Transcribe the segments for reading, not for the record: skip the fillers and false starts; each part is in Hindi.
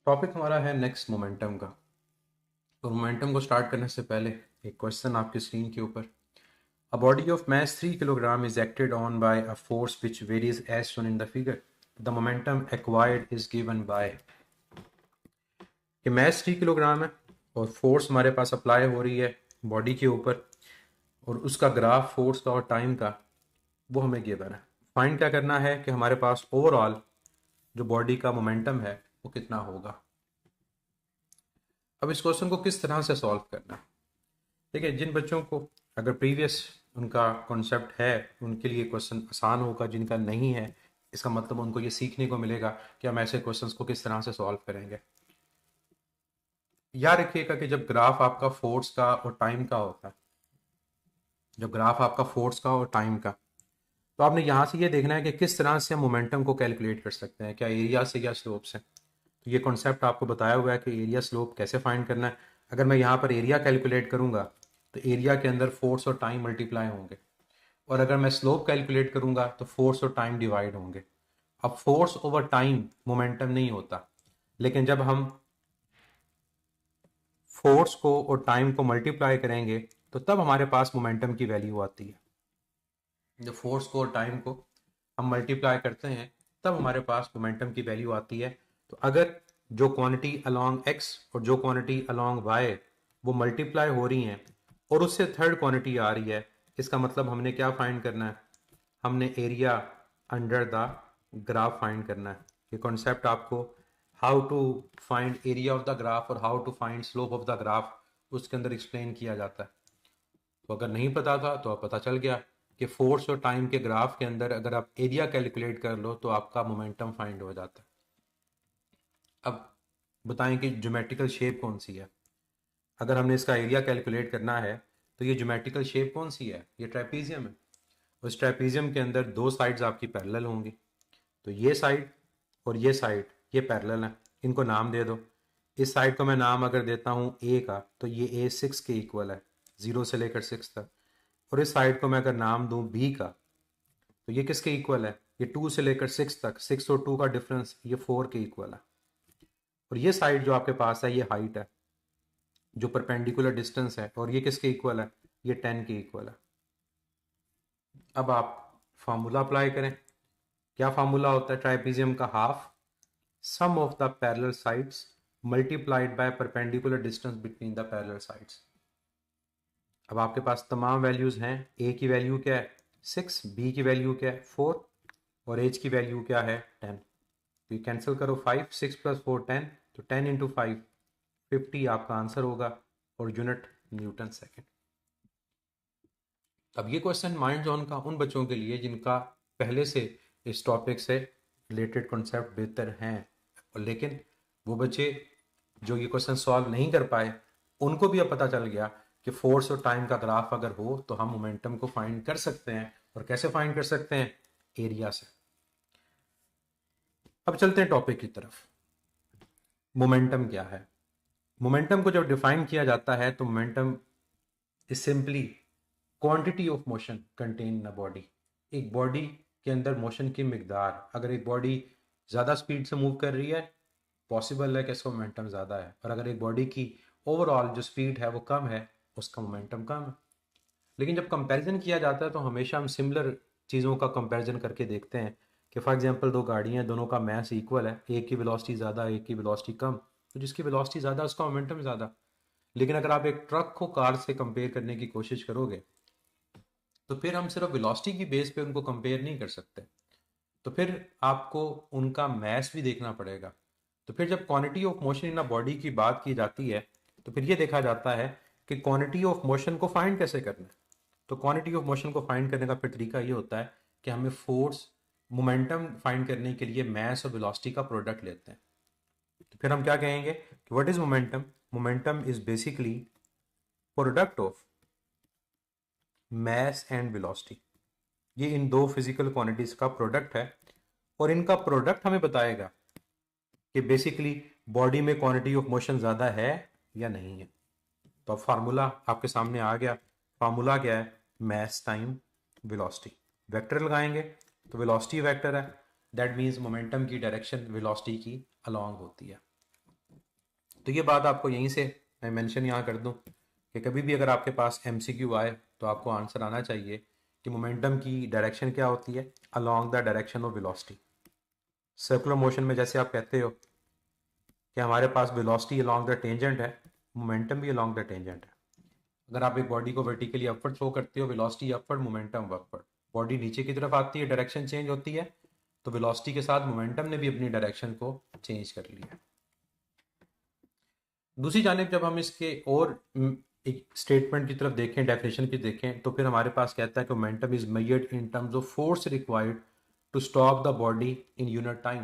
टॉपिक हमारा है नेक्स्ट मोमेंटम का। तो मोमेंटम को स्टार्ट करने से पहले एक क्वेश्चन आपकी स्क्रीन के ऊपर। A body of mass 3 kilogram is acted on by a force which varies as shown in the figure. The momentum acquired is given by। कि mass 3 किलोग्राम है और फोर्स हमारे पास अप्लाई हो रही है बॉडी के ऊपर, और उसका ग्राफ फोर्स का और टाइम का वो हमें गिवन है। फाइंड क्या करना है कि हमारे पास ओवरऑल जो बॉडी का मोमेंटम है वो कितना होगा। अब इस क्वेश्चन को किस तरह से सॉल्व करना है, देखिए जिन बच्चों को अगर प्रीवियस उनका कॉन्सेप्ट है उनके लिए क्वेश्चन आसान होगा, जिनका नहीं है इसका मतलब उनको ये सीखने को मिलेगा कि हम ऐसे क्वेश्चंस को किस तरह से सॉल्व करेंगे। याद रखिएगा कि जब ग्राफ आपका फोर्स का और टाइम का होता है, जब ग्राफ आपका फोर्स का और टाइम का, तो आपने यहाँ से ये देखना है कि किस तरह से हम मोमेंटम को कैलकुलेट कर सकते हैं, क्या एरिया से या स्लोप से। तो ये कॉन्सेप्ट आपको बताया हुआ है कि एरिया स्लोप कैसे फाइंड करना है। अगर मैं यहाँ पर एरिया कैलकुलेट करूँगा तो एरिया के अंदर फोर्स और टाइम मल्टीप्लाई होंगे, और अगर मैं स्लोप कैलकुलेट करूँगा तो फोर्स और टाइम डिवाइड होंगे। अब फोर्स ओवर टाइम मोमेंटम नहीं होता, लेकिन जब हम फोर्स को और टाइम को मल्टीप्लाई करेंगे तो तब हमारे पास मोमेंटम की वैल्यू आती है। जब फोर्स को और टाइम को हम मल्टीप्लाई करते हैं तब हमारे पास मोमेंटम की वैल्यू आती है। तो अगर जो क्वांटिटी अलोंग एक्स और जो क्वांटिटी अलोंग वाई वो मल्टीप्लाई हो रही हैं और उससे थर्ड क्वांटिटी आ रही है, इसका मतलब हमने क्या फाइंड करना है, हमने area under the graph find करना है। ये कॉन्सेप्ट आपको how to find area of the graph और how to find slope of the graph उसके अंदर एक्सप्लेन किया जाता है। तो अगर नहीं पता था तो अब पता चल गया कि फोर्स और टाइम के ग्राफ के अंदर अगर आप एरिया कैलकुलेट कर लो तो आपका मोमेंटम फाइंड हो जाता है। अब बताएं कि ज्योमेट्रिकल शेप कौन सी है। अगर हमने इसका एरिया कैलकुलेट करना है तो ये ज्योमेट्रिकल शेप कौन सी है, ये ट्रेपीजियम है। उस ट्रेपीजियम के अंदर दो साइड्स आपकी पैरेलल होंगी, तो ये साइड और ये साइड ये पैरेलल है, इनको नाम दे दो। इस साइड को मैं नाम अगर देता हूँ ए का तो ये ए 6 के इक्वल है, 0 से लेकर 6 तक। और इस साइड को मैं अगर नाम दूं बी का तो ये किसके इक्वल है, ये 2 से लेकर 6 तक, 6 और 2 का डिफरेंस ये 4 के इक्वल है। और ये साइड जो आपके पास है ये हाइट है, जो परपेंडिकुलर डिस्टेंस है, और ये किसके इक्वल है, ये 10 के इक्वल है। अब आप फार्मूला अप्लाई करें। क्या फार्मूला होता है ट्राइपीजियम का, half sum of the parallel sides multiplied by perpendicular distance between the parallel sides. अब आपके पास तमाम वैल्यूज हैं, ए की वैल्यू क्या है 6, बी की वैल्यू क्या है 4, और एच की वैल्यू क्या है 10। तो ये कैंसिल करो, 5 6 + 4 10, तो 10 × 5 50 आपका आंसर होगा, और यूनिट न्यूटन सेकेंड। अब ये क्वेश्चन माइंड जोन का उन बच्चों के लिए जिनका पहले से इस टॉपिक से रिलेटेड कॉन्सेप्ट बेहतर हैं, और लेकिन वो बच्चे जो ये क्वेश्चन सॉल्व नहीं कर पाए उनको भी अब पता चल गया कि फोर्स और टाइम का ग्राफ अगर हो तो हम मोमेंटम को फाइंड कर सकते हैं। और कैसे फाइंड कर सकते हैं, एरिया से। अब चलते हैं टॉपिक की तरफ। मोमेंटम क्या है। मोमेंटम को जब डिफाइन किया जाता है तो momentum is simply quantity of motion contain in a body. एक बॉडी के अंदर मोशन की मिकदार, अगर एक बॉडी ज़्यादा स्पीड से मूव कर रही है पॉसिबल है कि इसका मोमेंटम ज़्यादा है, और अगर एक बॉडी की ओवरऑल जो स्पीड है वो कम है उसका मोमेंटम कम है। लेकिन जब कंपैरिजन किया जाता है तो हमेशा हम सिमिलर चीज़ों का कंपैरिजन करके देखते हैं कि फॉर एग्जांपल दो गाड़ियाँ हैं, दोनों का मैस इक्वल है, एक की वेलोसिटी ज़्यादा एक की वेलोसिटी कम, तो जिसकी वेलोसिटी ज़्यादा उसका मोमेंटम ज़्यादा। लेकिन अगर आप एक ट्रक को कार से कंपेयर करने की कोशिश करोगे तो फिर हम सिर्फ वेलोसिटी की बेस पे उनको कंपेयर नहीं कर सकते, तो फिर आपको उनका मैस भी देखना पड़ेगा। तो फिर जब quantity of motion in a body की बात की जाती है तो फिर ये देखा जाता है कि क्वांटिटी ऑफ मोशन को फाइंड कैसे करना है। तो क्वांटिटी ऑफ मोशन को फाइंड करने का फिर तरीका ये होता है कि हमें फोर्स मोमेंटम फाइंड करने के लिए मैस और वेलोसिटी का प्रोडक्ट लेते हैं। तो फिर हम क्या कहेंगे कि what is momentum, momentum is basically product of mass and velocity. ये इन दो फिजिकल क्वांटिटीज का प्रोडक्ट है, और इनका प्रोडक्ट हमें बताएगा कि बेसिकली बॉडी में क्वांटिटी ऑफ मोशन ज़्यादा है या नहीं है। तो अब फार्मूला आपके सामने आ गया। फार्मूला क्या है, मैस टाइम वेलोसिटी। वेक्टर लगाएंगे तो वेलोसिटी वेक्टर है, दैट मीन्स मोमेंटम की डायरेक्शन वेलोसिटी की अलोंग होती है। तो ये बात आपको यहीं से मैं मेंशन यहाँ कर दूँ कि कभी भी अगर आपके पास एमसीक्यू आए तो आपको आंसर आना चाहिए कि मोमेंटम की डायरेक्शन क्या होती है, along the direction of velocity. Circular motion में जैसे आप कहते हो कि हमारे पास वेलोसिटी अलोंग द टेंजेंट है, मोमेंटम भी अलोंग द टेंजेंट है। अगर आप एक बॉडी को वर्टिकली अपवर्ड थ्रो करते हो, velocity upward, momentum upward, body नीचे की तरफ आती है, डायरेक्शन चेंज होती है, तो वेलोसिटी के साथ मोमेंटम ने भी अपनी डायरेक्शन को चेंज कर लिया। दूसरी जानिब जब हम इसके और एक स्टेटमेंट की तरफ देखें, डेफिनेशन की देखें, तो फिर हमारे पास कहता है कि momentum is measured in terms of force required to stop the body in unit time.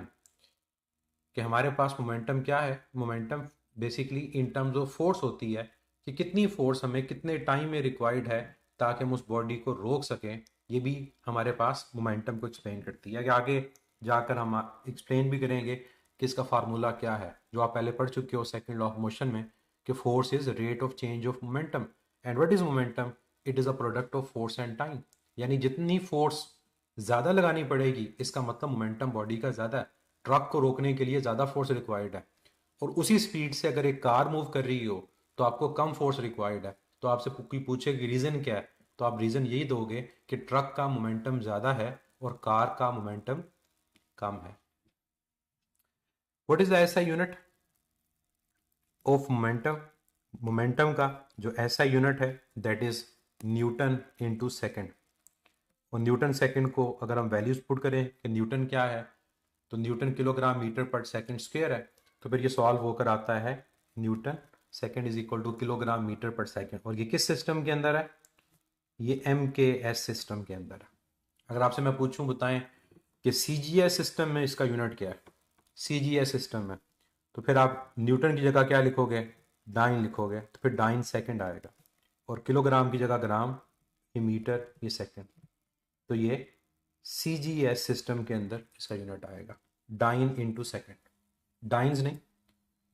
कि हमारे पास मोमेंटम क्या है, momentum basically in terms of force होती है कि कितनी फोर्स हमें कितने टाइम में रिक्वायर्ड है ताकि हम उस बॉडी को रोक सकें। ये भी हमारे पास मोमेंटम को एक्सप्लेन करती है कि आगे जाकर हम एक्सप्लेन भी करेंगे कि इसका फार्मूला क्या है, जो आप पहले पढ़ चुके हो सेकंड लॉ ऑफ मोशन में, कि force is rate of change of momentum and what is momentum, it is a product of force and time. यानी जितनी फोर्स ज़्यादा लगानी पड़ेगी इसका मतलब मोमेंटम बॉडी का ज़्यादा है, ट्रक को रोकने के लिए ज़्यादा फोर्स रिक्वायर्ड है। और उसी स्पीड से अगर एक कार मूव कर रही हो तो आपको कम फोर्स रिक्वायर्ड है। तो आपसे कोई पूछे कि रीज़न क्या है, तो आप रीज़न यही दोगे कि ट्रक का मोमेंटम ज़्यादा है और कार का मोमेंटम कम है। What is the SI unit of momentum? Momentum का जो एसआई यूनिट है that is Newton into second. और न्यूटन सेकंड को अगर हम वैल्यूज पुट करें कि न्यूटन क्या है, तो न्यूटन किलोग्राम मीटर पर सेकंड स्क्वायर है, तो फिर ये सॉल्व होकर आता है newton second is equal to kilogram metre पर सेकंड। और ये किस सिस्टम के अंदर है? ये MKS सिस्टम के अंदर है। अगर आपसे मैं पूछूं बताएं कि CGS सिस्टम में इसका यूनिट क्या है, CGS सिस्टम में, तो फिर आप न्यूटन की जगह क्या लिखोगे? डाइन लिखोगे, तो फिर डाइन सेकंड आएगा। और किलोग्राम की जगह ग्राम, ये मीटर, ये सेकंड। तो ये CGS सिस्टम के अंदर इसका यूनिट आएगा डाइन इंटू सेकेंड। डाइन्स नहीं,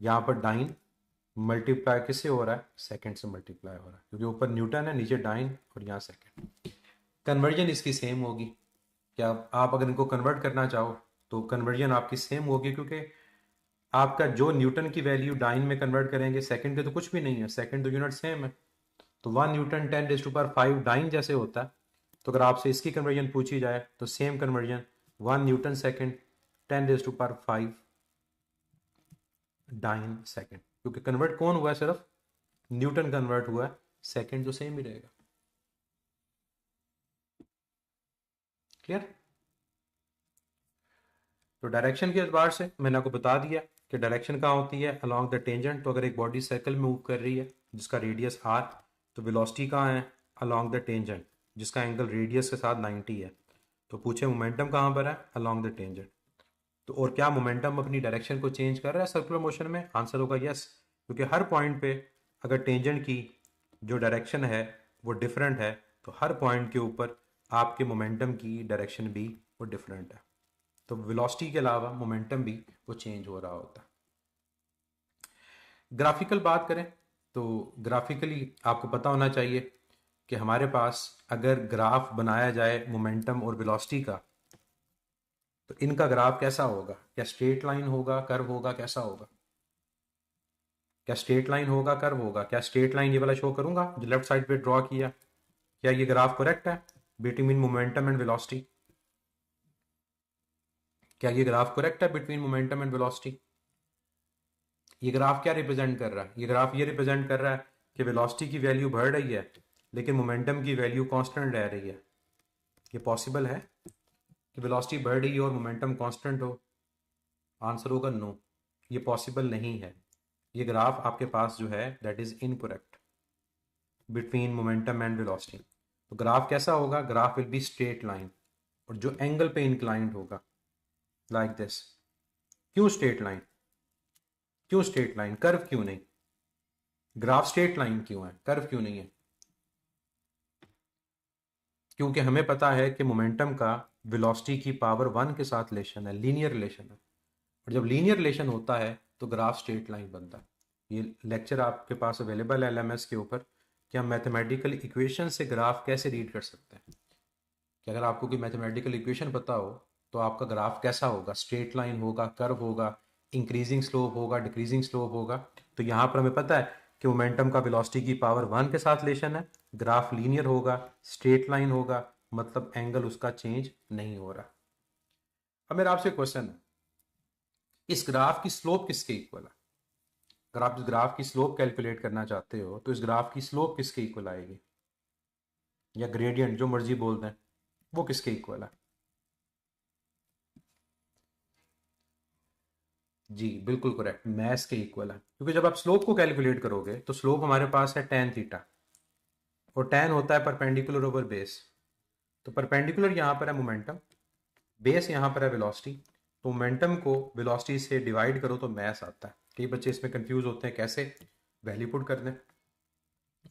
यहाँ पर डाइन मल्टीप्लाई किससे हो रहा है? सेकंड से मल्टीप्लाई हो रहा है, क्योंकि ऊपर न्यूटन है, नीचे डाइन और यहाँ सेकंड। कन्वर्जन इसकी सेम होगी। क्या आप अगर इनको कन्वर्ट करना चाहो तो कन्वर्जन आपकी सेम होगी, क्योंकि आपका जो न्यूटन की वैल्यू डाइन में कन्वर्ट करेंगे, सेकंड के तो कुछ भी नहीं है, सेकंड तो यूनिट सेम है। तो 1 न्यूटन 10⁵ डाइन जैसे होता है। तो अगर आपसे इसकी कन्वर्जन पूछी जाए तो same conversion 1 newton second 10⁵ dyne second, क्योंकि कन्वर्ट कौन हुआ है? सिर्फ न्यूटन कन्वर्ट हुआ है, सेकंड जो सेम ही रहेगा। क्लियर? तो डायरेक्शन के एतबार से मैंने आपको बता दिया कि डायरेक्शन कहाँ होती है, अलोंग द टेंजेंट। तो अगर एक बॉडी सर्कल में मूव कर रही है जिसका रेडियस r, तो वेलोसिटी कहाँ है? अलोंग द टेंजेंट, जिसका एंगल रेडियस के साथ 90 है। तो पूछे मोमेंटम कहाँ पर है? Along the tangent. तो और क्या मोमेंटम अपनी डायरेक्शन को चेंज कर रहा है सर्कुलर मोशन में? आंसर होगा यस, क्योंकि हर पॉइंट पे अगर टेंजेंट की जो डायरेक्शन है वो डिफरेंट है, तो हर पॉइंट के ऊपर आपके मोमेंटम की डायरेक्शन भी वो डिफरेंट है। तो वेलोसिटी के अलावा मोमेंटम भी वो चेंज हो रहा होता है। ग्राफिकल बात करें तो ग्राफिकली आपको पता होना चाहिए कि हमारे पास अगर ग्राफ बनाया जाए मोमेंटम और वेलोसिटी का, तो इनका ग्राफ कैसा होगा? क्या स्ट्रेट लाइन होगा, कर्व होगा, कैसा होगा? क्या स्ट्रेट लाइन होगा, कर्व होगा? क्या स्ट्रेट लाइन ये वाला शो करूंगा जो लेफ्ट साइड पे ड्रॉ किया? क्या ये ग्राफ करेक्ट है बिटवीन मोमेंटम एंड वेलोसिटी? क्या ये ग्राफ करेक्ट है बिटवीन मोमेंटम एंड वेलोसिटी? ये ग्राफ क्या रिप्रेजेंट कर रहा है? ये ग्राफ ये रिप्रेजेंट कर रहा है कि वेलोसिटी की वैल्यू बढ़ रही है लेकिन मोमेंटम की वैल्यू कांस्टेंट रह रही है। ये पॉसिबल है कि वेलोसिटी बढ़ रही है और मोमेंटम कांस्टेंट हो? आंसर होगा नो, ये पॉसिबल नहीं है। ये ग्राफ आपके पास जो है that is incorrect between momentum and velocity. तो ग्राफ कैसा होगा? Graph will be straight line, और जो एंगल पे इंक्लाइंड होगा लाइक दिस। क्यों स्ट्रेट लाइन? क्यों स्ट्रेट लाइन, कर्व क्यों नहीं? ग्राफ स्ट्रेट लाइन क्यों है, कर्व क्यों नहीं है? क्योंकि हमें पता है कि मोमेंटम का वेलोसिटी की पावर 1 के साथ रिलेशन है, लीनियर रिलेशन है। और जब लीनियर रिलेशन होता है तो ग्राफ स्ट्रेट लाइन बनता है। ये लेक्चर आपके पास अवेलेबल है LMS के ऊपर कि हम मैथमेटिकल इक्वेशन से ग्राफ कैसे रीड कर सकते हैं। कि अगर आपको कोई मैथमेटिकल इक्वेशन पता हो तो आपका ग्राफ कैसा होगा? स्ट्रेट लाइन होगा, कर्व होगा, इंक्रीजिंग स्लोप होगा, डिक्रीजिंग स्लोप होगा? तो यहाँ पर हमें पता है कि मोमेंटम का वेलोसिटी की पावर 1 के साथ रिलेशन है, ग्राफ लीनियर होगा, स्ट्रेट लाइन होगा, मतलब एंगल उसका चेंज नहीं हो रहा। अब मेरा आपसे क्वेश्चन है, इस ग्राफ की स्लोप किसके इक्वल है? अगर आप इस ग्राफ की स्लोप कैलकुलेट करना चाहते हो तो इस ग्राफ की स्लोप किसके इक्वल आएगी, या ग्रेडियंट जो मर्जी बोल दें, वो किसके इक्वल है? जी बिल्कुल करेक्ट, मैस के इक्वल है। क्योंकि जब आप स्लोप को कैलकुलेट करोगे तो स्लोप हमारे पास है tan थीटा, और tan होता है परपेंडिकुलर ओवर बेस। तो परपेंडिकुलर यहाँ पर है मोमेंटम, बेस यहाँ पर है वेलोसिटी। तो मोमेंटम को वेलोसिटी से डिवाइड करो तो मैस आता है। कई बच्चे इसमें कंफ्यूज होते हैं, कैसे वैल्यू पुट कर दें।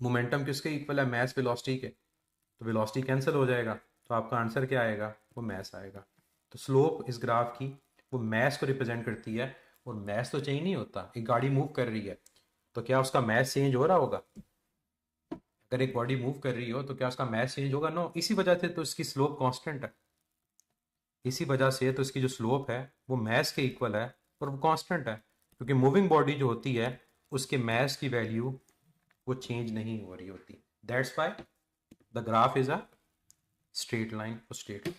मोमेंटम किसके इक्वल है? मैस वेलोसिटी के। तो वेलोसिटी कैंसिल हो जाएगा, तो आपका आंसर क्या आएगा? वो मैस आएगा। तो स्लोप इस ग्राफ की वो मैस को रिप्रेजेंट करती है, और मैस तो चेंज नहीं होता। एक गाड़ी मूव कर रही है तो क्या उसका मैस चेंज हो रहा होगा? अगर एक बॉडी मूव कर रही हो तो क्या उसका मैस चेंज होगा? नो। इसी वजह से तो इसकी स्लोप कांस्टेंट है। इसी वजह से तो इसकी जो स्लोप है वो मैस के इक्वल है, और वो कांस्टेंट है, क्योंकि मूविंग बॉडी जो होती है उसके मैस की वैल्यू वो चेंज नहीं हो रही होती। That's why the graph is a straight line और straight.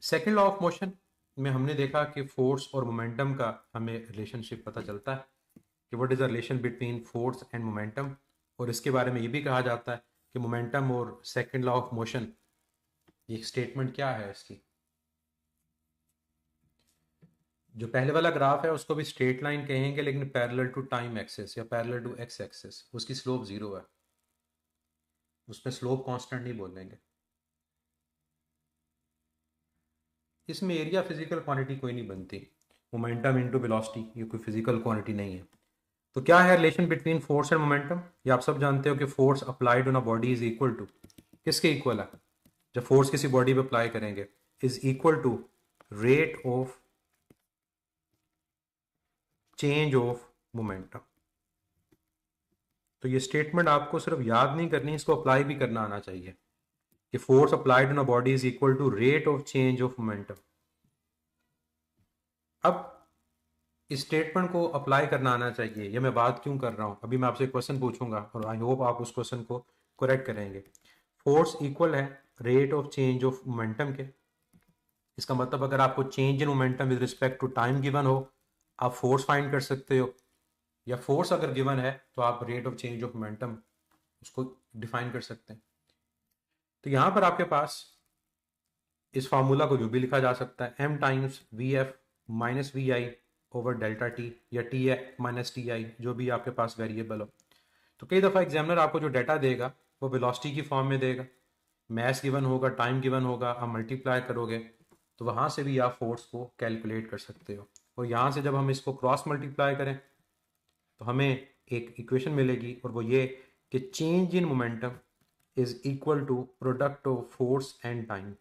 Second law of motion में हमने देखा कि फोर्स और मोमेंटम का हमें रिलेशनशिप पता चलता है कि what is the relation between force and momentum. और इसके बारे में ये भी कहा जाता है कि मोमेंटम और सेकेंड लॉ ऑफ मोशन, ये स्टेटमेंट क्या है इसकी। जो पहले वाला ग्राफ है उसको भी स्ट्रेट लाइन कहेंगे, लेकिन पैरेलल टू टाइम एक्सिस या पैरेलल टू एक्स एक्सिस, उसकी स्लोप जीरो है, उसमें स्लोप कांस्टेंट नहीं बोलेंगे। इसमें एरिया फिजिकल क्वांटिटी कोई नहीं बनती। मोमेंटम इनटू वेलोसिटी ये कोई फिजिकल क्वांटिटी नहीं है। तो क्या है relation between force and momentum? ये आप सब जानते हो कि force applied on a body is equal to, किसके इक्वल है? जब फोर्स किसी बॉडी पे अप्लाई करेंगे, is equal to rate of change of momentum. तो ये स्टेटमेंट आपको सिर्फ याद नहीं करनी, इसको अप्लाई भी करना आना चाहिए कि force applied on a body is equal to rate of change of momentum. अब इस स्टेटमेंट को अप्लाई करना आना चाहिए, ये मैं बात क्यों कर रहा हूं? अभी मैं आपसे क्वेश्चन पूछूंगा और आई होप आप उस क्वेश्चन को करेक्ट करेंगे। फोर्स इक्वल है rate of change of momentum के। इसका मतलब अगर आपको change in momentum with respect to time given हो, आप फोर्स फाइंड कर सकते हो, या फोर्स अगर गिवन है तो आप rate of change of momentum उसको डिफाइन कर सकते हैं। तो यहां पर आपके पास इस फार्मूला को जो भी लिखा जा सकता है, m times v f minus v i over delta t, या t a minus t i, जो भी आपके पास वेरिएबल हो। तो कई दफ़ा एग्जामिनर आपको जो डाटा देगा वो वेलोसिटी की फॉर्म में देगा, मैस गिवन होगा, टाइम गिवन होगा, आप मल्टीप्लाई करोगे तो वहाँ से भी आप फोर्स को कैलकुलेट कर सकते हो। और यहाँ से जब हम इसको क्रॉस मल्टीप्लाई करें तो हमें एक इक्वेशन मिलेगी, और वो ये कि change in momentum is equal to product of force and time.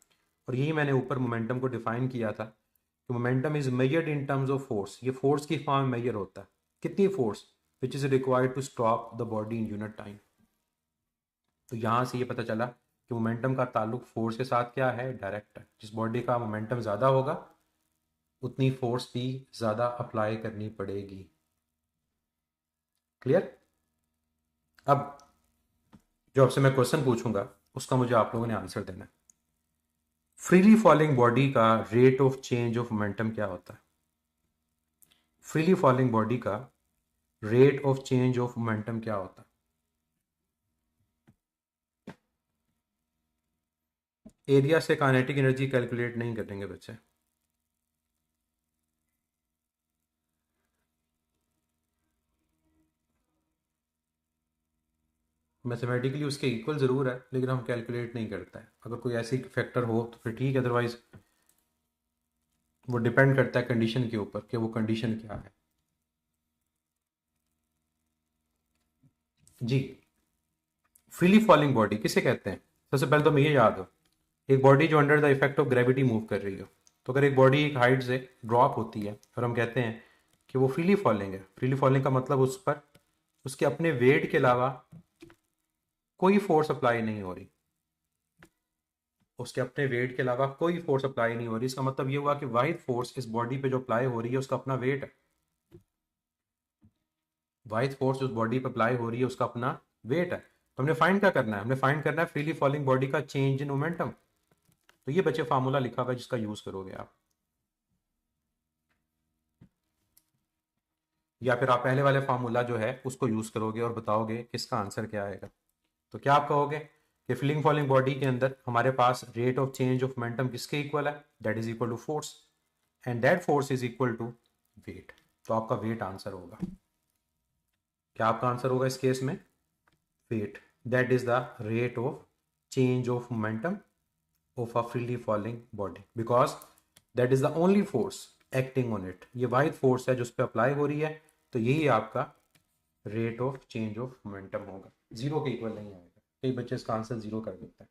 और यही मैंने ऊपर मोमेंटम को डिफाइन किया था कि momentum is measured in terms of force. ये फोर्स की फॉर्म में मेजर होता है, कितनी force which is required to stop the body in unit time. तो यहाँ से ये पता चला कि मोमेंटम का ताल्लुक फोर्स के साथ क्या है? डायरेक्ट है। जिस बॉडी का मोमेंटम ज़्यादा होगा उतनी फोर्स भी ज़्यादा अप्लाई करनी पड़ेगी। क्लियर? अब जो आपसे मैं क्वेश्चन पूछूंगा उसका मुझे आप लोगों ने आंसर देना है। फ्रीली फॉलिंग बॉडी का rate of change of momentum क्या होता है? फ्रीली फॉलिंग बॉडी का rate of change of momentum क्या होता है? एरिया से काइनेटिक एनर्जी कैलकुलेट नहीं करेंगे बच्चे। मैथमेटिकली उसके इक्वल ज़रूर है, लेकिन हम कैलकुलेट नहीं करता है। अगर कोई ऐसी फैक्टर हो तो फिर ठीक है, अदरवाइज वो डिपेंड करता है कंडीशन के ऊपर कि वो कंडीशन क्या है। जी, फ्रीली फॉलिंग बॉडी किसे कहते हैं? सबसे पहले तो हमें ये याद हो, एक बॉडी जो under the effect of gravity move कर रही हो। तो अगर एक बॉडी एक हाइट से ड्रॉप होती है और हम कहते हैं कि वो फ्रीली फॉलिंग है, फ्रीली फॉलिंग का मतलब उस पर उसके अपने वेट के अलावा कोई फोर्स अप्लाई नहीं हो रही, उसके अपने वेट के अलावा कोई फोर्स अप्लाई नहीं हो रही। इसका मतलब ये हुआ कि वाहिद फोर्स इस बॉडी पे जो अप्लाई हो रही है उसका अपना वेट है। वाइथ फोर्स उस बॉडी पर अप्लाई हो रही है उसका अपना वेट है। तो हमने फाइंड क्या करना है, हमने फाइंड करना है फ्रीली फॉलिंग बॉडी का चेंज इन मोमेंटम। तो ये बच्चे फार्मूला लिखा हुआ है जिसका यूज करोगे आप, या फिर आप पहले वाले फार्मूला जो है उसको यूज करोगे और बताओगे किसका आंसर क्या आएगा। तो क्या आप कहोगे कि फ्रीली फॉलिंग बॉडी के अंदर हमारे पास rate of change of momentum किसके इक्वल है, that is equal to force, and that force is equal to weight. तो आपका वेट आंसर होगा। क्या आपका आंसर होगा इस केस में, wait, that is the rate of change of momentum of a freely falling body because that is the only force acting on it। ये वाहिद फोर्स है जो उस पर अप्लाई हो रही है, तो यही आपका rate of change of momentum होगा, जीरो के इक्वल नहीं आएगा। कई बच्चे इसका आंसर जीरो कर देते हैं।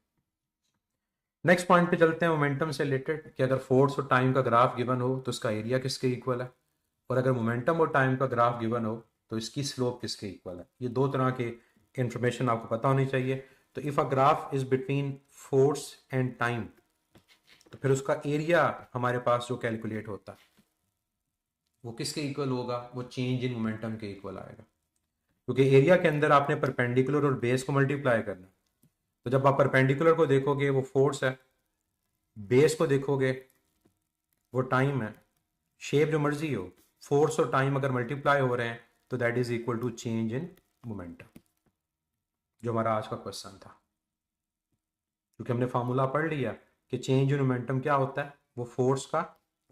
नेक्स्ट पॉइंट पे चलते हैं मोमेंटम से रिलेटेड, कि अगर फोर्स और टाइम का ग्राफ गिवन हो तो इसका एरिया किसके इक्वल है, और अगर मोमेंटम और टाइम का ग्राफ गिवन हो तो इसकी स्लोप किसके इक्वल है। ये दो तरह के इंफॉर्मेशन आपको पता होनी चाहिए। तो if a graph is between force and time, तो फिर उसका एरिया हमारे पास जो कैलकुलेट होता है वो किसके इक्वल होगा, वो चेंज इन मोमेंटम के इक्वल आएगा, क्योंकि एरिया के अंदर आपने परपेंडिकुलर और बेस को मल्टीप्लाई करना। तो जब आप परपेंडिकुलर को देखोगे वो फोर्स है, बेस को देखोगे वो टाइम है, शेप जो मर्जी हो, फोर्स और टाइम अगर मल्टीप्लाई हो रहे हैं तो that is equal to change in momentum, जो हमारा आज का क्वेश्चन था। क्योंकि हमने फार्मूला पढ़ लिया कि चेंज इन मोमेंटम क्या होता है, वो फोर्स का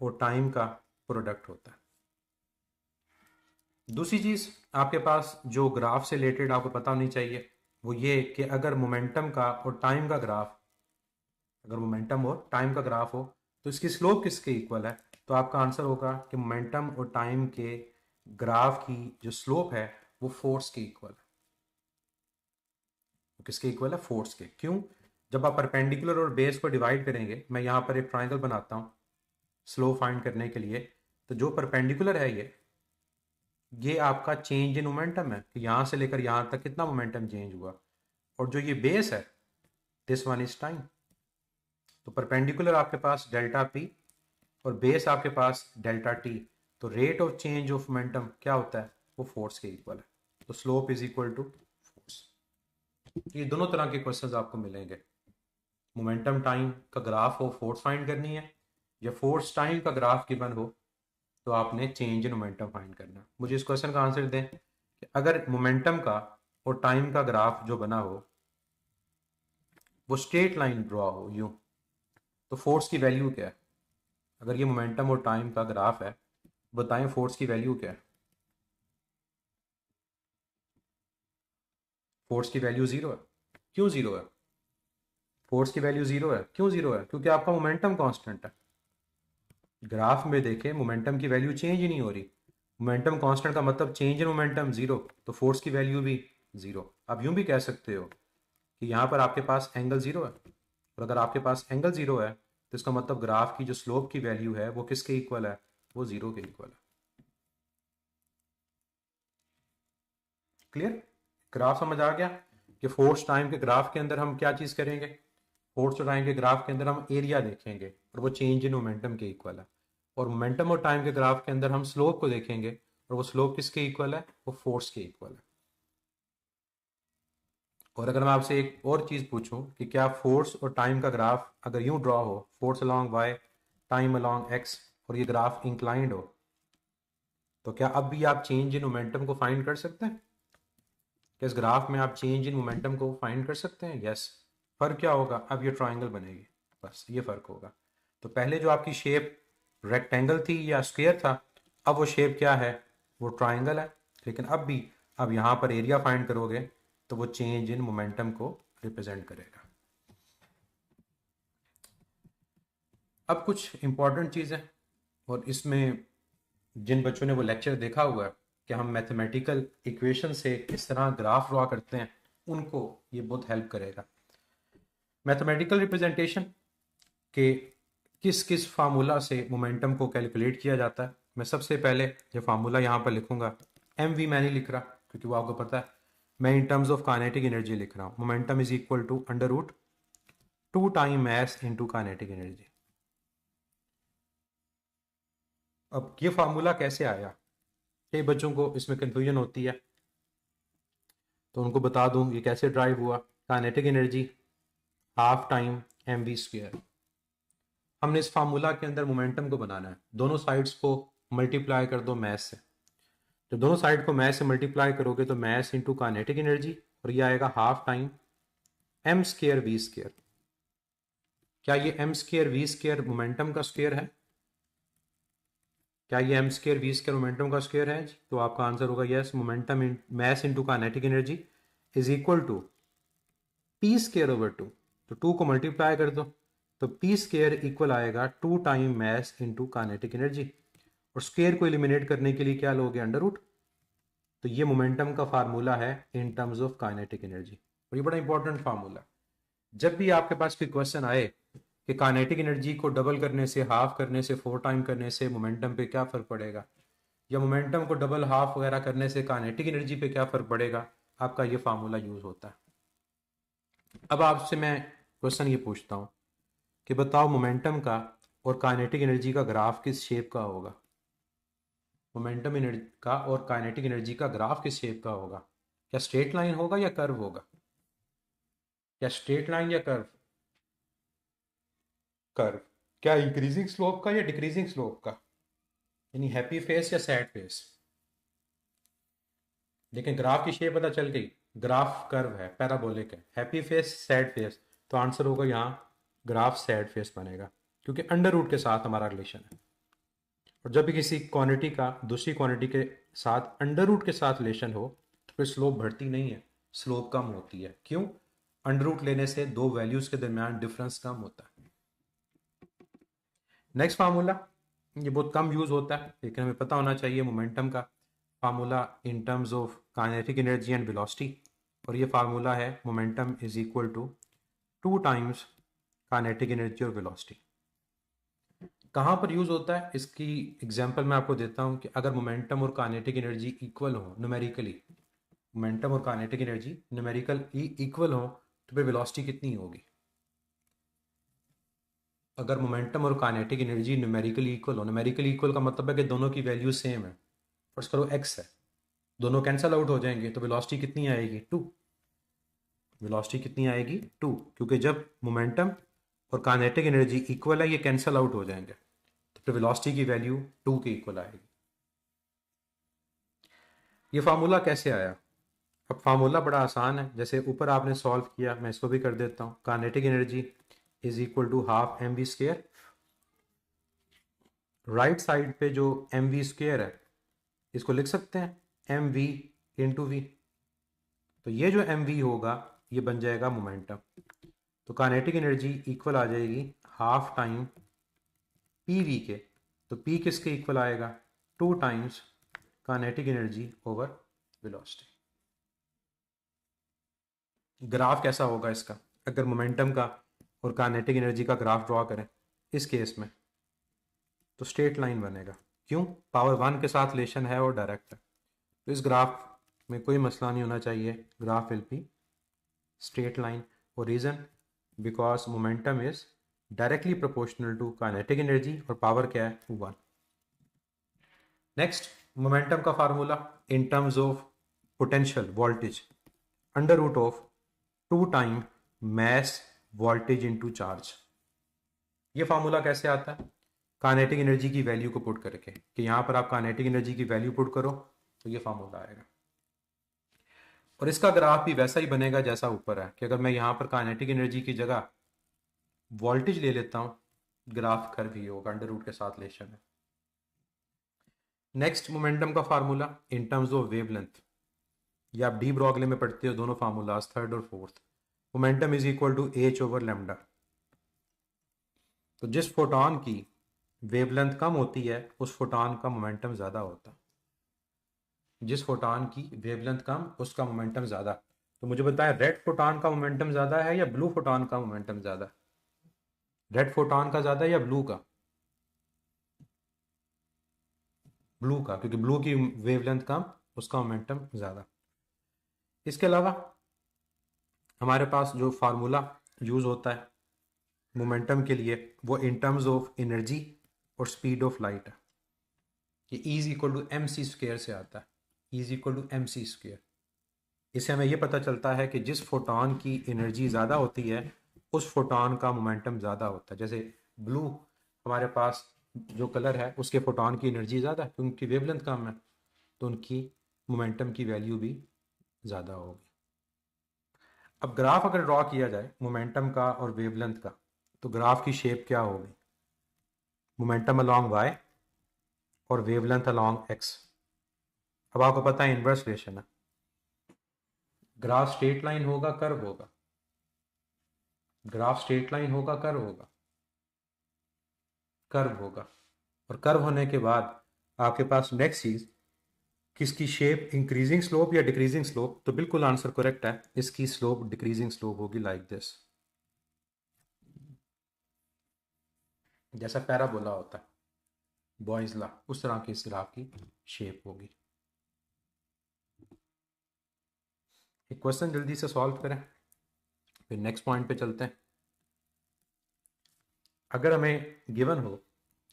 और टाइम का प्रोडक्ट होता है। दूसरी चीज आपके पास जो ग्राफ से रिलेटेड आपको पता होनी चाहिए वो ये कि अगर मोमेंटम का और टाइम का ग्राफ, अगर मोमेंटम और टाइम का ग्राफ हो तो इसकी स्लोप किसके इक्वल है। तो आपका आंसर होगा कि मोमेंटम और टाइम के ग्राफ की जो स्लोप है वो फोर्स के इक्वल है। तो किसके इक्वल है, फोर्स के। क्यों, जब आप परपेंडिकुलर और बेस को डिवाइड करेंगे, मैं यहाँ पर एक ट्राइंगल बनाता हूँ स्लोप फाइंड करने के लिए, तो जो परपेंडिकुलर है ये आपका चेंज इन मोमेंटम है कि यहाँ से लेकर यहाँ तक कितना मोमेंटम चेंज हुआ, और जो ये बेस है दिस वन इज टाइम। तो परपेंडिकुलर आपके पास डेल्टा पी और बेस आपके पास डेल्टा टी, तो rate of change of momentum क्या होता है, वो फोर्स के इक्वल है। तो slope is equal to force. ये दोनों तरह के क्वेश्चंस आपको मिलेंगे, मोमेंटम टाइम का ग्राफ हो फोर्स फाइंड करनी है, या फोर्स टाइम का ग्राफ गिवन हो तो आपने चेंज इन मोमेंटम फाइंड करना। मुझे इस क्वेश्चन का आंसर दें कि अगर मोमेंटम का और टाइम का ग्राफ जो बना हो वो स्ट्रेट लाइन ड्रॉ हो यूं, तो फोर्स की वैल्यू क्या है। अगर ये मोमेंटम और टाइम का ग्राफ है, बताएं फोर्स की वैल्यू क्या है। फोर्स की वैल्यू जीरो है। क्यों जीरो है, फोर्स की वैल्यू जीरो है, क्यों जीरो है, क्योंकि आपका मोमेंटम कांस्टेंट है। ग्राफ में देखें मोमेंटम की वैल्यू चेंज ही नहीं हो रही, मोमेंटम कांस्टेंट का मतलब चेंज इन मोमेंटम जीरो, तो फोर्स की वैल्यू भी जीरो। आप यूं भी कह सकते हो कि यहाँ पर आपके पास एंगल जीरो है, और अगर आपके पास एंगल जीरो है तो इसका मतलब ग्राफ की जो स्लोप की वैल्यू है वो किसके इक्वल है, वो जीरो के इक्वल है। क्लियर, ग्राफ समझ आ गया कि फोर्स टाइम के ग्राफ के अंदर हम क्या चीज करेंगे, फोर्स और टाइम के ग्राफ के अंदर हम एरिया देखेंगे और वो चेंज इन मोमेंटम के इक्वल है, और मोमेंटम और टाइम के ग्राफ के अंदर हम स्लोप को देखेंगे और वो स्लोप किसके इक्वल है, वो फोर्स के इक्वल है। और अगर मैं आपसे एक और चीज पूछूं कि क्या फोर्स और टाइम का ग्राफ अगर यूं ड्रॉ हो, force along Y, time along X, और ये ग्राफ इंक्लाइंड हो, तो क्या अब भी आप चेंज इन मोमेंटम को फाइंड कर सकते हैं। क्या इस ग्राफ में आप चेंज इन मोमेंटम को फाइंड कर सकते हैं, यस। फर्क क्या होगा, अब ये ट्राइंगल बनेगी, बस ये फर्क होगा। तो पहले जो आपकी शेप रेक्टेंगल थी या स्क्वायर था, अब वो शेप क्या है, वो ट्राइंगल है। लेकिन अब भी अब यहाँ पर एरिया फाइंड करोगे तो वो चेंज इन मोमेंटम को रिप्रेजेंट करेगा। अब कुछ इंपॉर्टेंट चीज़ है, और इसमें जिन बच्चों ने वो लेक्चर देखा हुआ है कि हम मैथमेटिकल इक्वेशन से किस तरह ग्राफ ड्रॉ करते हैं, उनको ये बहुत हेल्प करेगा। मैथमेटिकल रिप्रेजेंटेशन के किस किस फार्मूला से मोमेंटम को कैलकुलेट किया जाता है, मैं सबसे पहले जो फार्मूला यहाँ पर लिखूंगा, एम वी मैं नहीं लिख रहा क्योंकि वो आपको पता है, मैं in terms of kinetic energy लिख रहा हूँ। Momentum is equal to under root 2 time mass into kinetic energy. अब ये फार्मूला कैसे आया, कई बच्चों को इसमें कंफ्यूजन होती है तो उनको बता दूं ये कैसे ड्राइव हुआ। Kinetic energy half time mv²। हमने इस फार्मूला के अंदर मोमेंटम को बनाना है, दोनों साइड्स को मल्टीप्लाई कर दो मैस से। जब दोनों साइड को मैस से मल्टीप्लाई करोगे तो मैस इंटू काइनेटिक एनर्जी, और ये आएगा हाफ टाइम m²v²। क्या ये m²v² मोमेंटम का स्क्वायर है? क्या ये m²v² मोमेंटम का स्क्वायर है? तो आपका आंसर होगा yes. Momentum mass into kinetic energy is equal to p²/2। तो 2 को मल्टीप्लाई कर दो तो p² इक्वल आएगा 2 time mass into kinetic energy, और स्क्वायर को एलिमिनेट करने के लिए क्या लोगे? Under root. तो ये मोमेंटम का फार्मूला है in terms of kinetic energy, और ये बड़ा इंपॉर्टेंट फार्मूला। जब भी आपके पास कोई क्वेश्चन आए कि काइनेटिक एनर्जी को डबल करने से, हाफ करने से, 4 टाइम करने से मोमेंटम पे क्या फ़र्क पड़ेगा, या मोमेंटम को डबल हाफ वगैरह करने से काइनेटिक एनर्जी पे क्या फ़र्क पड़ेगा, आपका ये फार्मूला यूज़ होता है। अब आपसे मैं क्वेश्चन ये पूछता हूँ कि बताओ मोमेंटम का और काइनेटिक एनर्जी का ग्राफ किस शेप का होगा? मोमेंटम एनर्जी का और काइनेटिक एनर्जी का ग्राफ किस शेप का होगा? क्या स्ट्रेट लाइन होगा या कर्व होगा? क्या स्ट्रेट लाइन या कर्व? कर्व। क्या इंक्रीजिंग स्लोप का या डिक्रीजिंग स्लोप का? यानी हैप्पी फेस या सैड फेस? लेकिन ग्राफ की शेप पता चल गई, ग्राफ कर्व है, पैराबोलिक है। हैप्पी फेस, सैड फेस, तो आंसर होगा यहाँ ग्राफ सैड फेस बनेगा, क्योंकि अंडर रूट के साथ हमारा रिलेशन है। और जब भी किसी क्वांटिटी का दूसरी क्वांटिटी के साथ अंडर रूट के साथ रिलेशन हो तो फिर स्लोप बढ़ती नहीं है, स्लोप कम होती है। क्यों? अंडर रूट लेने से दो वैल्यूज के दरमियान डिफरेंस कम होता है। नेक्स्ट फार्मूला, ये बहुत कम यूज होता है लेकिन हमें पता होना चाहिए, मोमेंटम का formula in terms of kinetic energy and velocity, और ये फार्मूला है momentum is equal to 2 times kinetic energy और वेलोसिटी। कहाँ पर यूज होता है इसकी एग्जांपल मैं आपको देता हूँ कि अगर मोमेंटम और काइनेटिक एनर्जी इक्वल हो न्यूमेरिकली, मोमेंटम और काइनेटिक एनर्जी न्यूमेरिकली इक्वल हो तो फिर वेलोसिटी कितनी होगी? अगर मोमेंटम और काइनेटिक एनर्जी न्यूमेरिकली इक्वल हो, न्यूमेरिकली इक्वल का मतलब है कि दोनों की वैल्यू सेम है, फर्स्ट करो x है, दोनों कैंसिल आउट हो जाएंगे तो वेलोसिटी कितनी आएगी? 2। वेलोसिटी कितनी आएगी? 2, क्योंकि जब मोमेंटम और काइनेटिक एनर्जी इक्वल है ये कैंसिल आउट हो जाएंगे, तो फिर वेलोसिटी की वैल्यू 2 के इक्वल आएगी। ये फार्मूला कैसे आया? अब फार्मूला बड़ा आसान है, जैसे ऊपर आपने सॉल्व किया, मैं इसको भी कर देता हूँ। Kinetic energy is equal to half mv²। Right side पे जो mv² है इसको लिख सकते हैं mv इंटू वी, तो ये जो mv होगा ये बन जाएगा मोमेंटम। तो काइनेटिक एनर्जी इक्वल आ जाएगी हाफ टाइम pv के, तो p किसके इक्वल आएगा? 2 times kinetic energy over velocity. Graph कैसा होगा इसका? अगर मोमेंटम का और काइनेटिक एनर्जी का ग्राफ ड्रॉ करें इस केस में तो स्ट्रेट लाइन बनेगा। क्यों? पावर 1 के साथ रिलेशन है और डायरेक्ट है, तो इस ग्राफ में कोई मसला नहीं होना चाहिए, graph will be straight line. और reason because momentum is directly proportional to kinetic energy और पावर क्या है? 1। नेक्स्ट, मोमेंटम का formula in terms of potential voltage under root of 2 time mass voltage into charge. ये फार्मूला कैसे आता है? काइनेटिक एनर्जी की वैल्यू को पुट करके, कि यहां पर आप काइनेटिक एनर्जी की वैल्यू पुट करो तो ये फार्मूला आएगा, और इसका ग्राफ भी वैसा ही बनेगा जैसा ऊपर है, कि अगर मैं यहां पर काइनेटिक एनर्जी की जगह वोल्टेज ले लेता हूं, ग्राफ कर्व ही होगा, अंडर रूट के साथ रिलेशन है। नेक्स्ट, मोमेंटम का formula in terms of wavelength, या आप डी ब्रॉगली में पढ़ते हो दोनों फार्मूलाज, थर्ड और fourth. Momentum is equal to h over lambda. तो जिस फोटोन की वेवलेंथ कम होती है उस फोटोन का मोमेंटम ज़्यादा होता है, जिस फोटोन की वेवलेंथ कम उसका मोमेंटम ज़्यादा। तो मुझे बताएं, रेड फोटोन का मोमेंटम ज़्यादा है या ब्लू फोटोन का मोमेंटम ज़्यादा? रेड फोटोन का ज़्यादा है या ब्लू का? ब्लू का, क्योंकि ब्लू की वेवलेंथ कम उसका मोमेंटम ज़्यादा। इसके अलावा हमारे पास जो फार्मूला यूज़ होता है मोमेंटम के लिए वो इन टर्म्स ऑफ एनर्जी और स्पीड ऑफ लाइट है। ये इज इक्वल टू mc² से आता है, इज इक्वल टू mc²। इससे हमें ये पता चलता है कि जिस फोटोन की एनर्जी ज़्यादा होती है उस फोटोन का मोमेंटम ज़्यादा होता है। जैसे ब्लू हमारे पास जो कलर है उसके फोटोन की एनर्जी ज़्यादा है क्योंकि उनकी वेवलेंथ कम है, तो उनकी मोमेंटम की वैल्यू भी ज़्यादा होगी। अब ग्राफ अगर ड्रॉ किया जाए मोमेंटम का और वेवलेंथ का, तो ग्राफ की शेप क्या होगी? मोमेंटम अलॉन्ग वाई और वेवलेंथ अलॉन्ग एक्स। अब आपको पता है इनवर्स रिलेशन है, ग्राफ स्ट्रेट लाइन होगा कर्व होगा, ग्राफ स्ट्रेट लाइन होगा कर्व होगा, कर्व होगा। और कर्व होने के बाद आपके पास नेक्स्ट चीज किसकी शेप, इंक्रीजिंग स्लोप या डिक्रीजिंग स्लोप? तो बिल्कुल आंसर करेक्ट है, इसकी स्लोप डिक्रीजिंग स्लोप होगी, लाइक दिस, जैसा पैराबोला होता है बॉयज ला, उस तरह की इस ग्राफ की शेप होगी। एक क्वेश्चन जल्दी से सॉल्व करें फिर नेक्स्ट पॉइंट पे चलते हैं। अगर हमें गिवन हो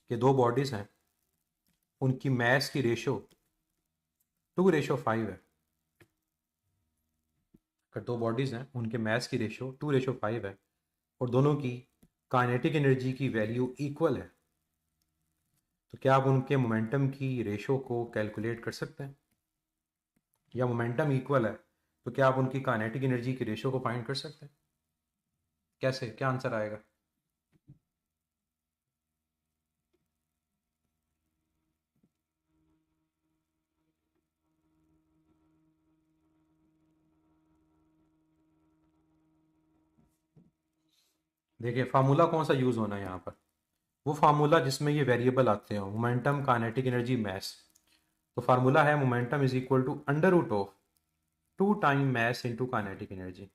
कि दो बॉडीज हैं, उनकी मास की रेशो 2:5 है, अगर दो बॉडीज हैं उनके मास की रेशो 2:5 है और दोनों की काइनेटिक एनर्जी की वैल्यू इक्वल है, तो क्या आप उनके मोमेंटम की रेशो को कैलकुलेट कर सकते हैं? या मोमेंटम इक्वल है तो क्या आप उनकी काइनेटिक एनर्जी की रेशो को फाइंड कर सकते हैं? कैसे, क्या आंसर आएगा? देखिए फार्मूला कौन सा यूज होना है यहाँ पर, वो फार्मूला जिसमें ये वेरिएबल आते हैं, मोमेंटम, काइनेटिक एनर्जी, मास। तो फार्मूला है momentum is equal to under root of 2 time mass into kinetic energy.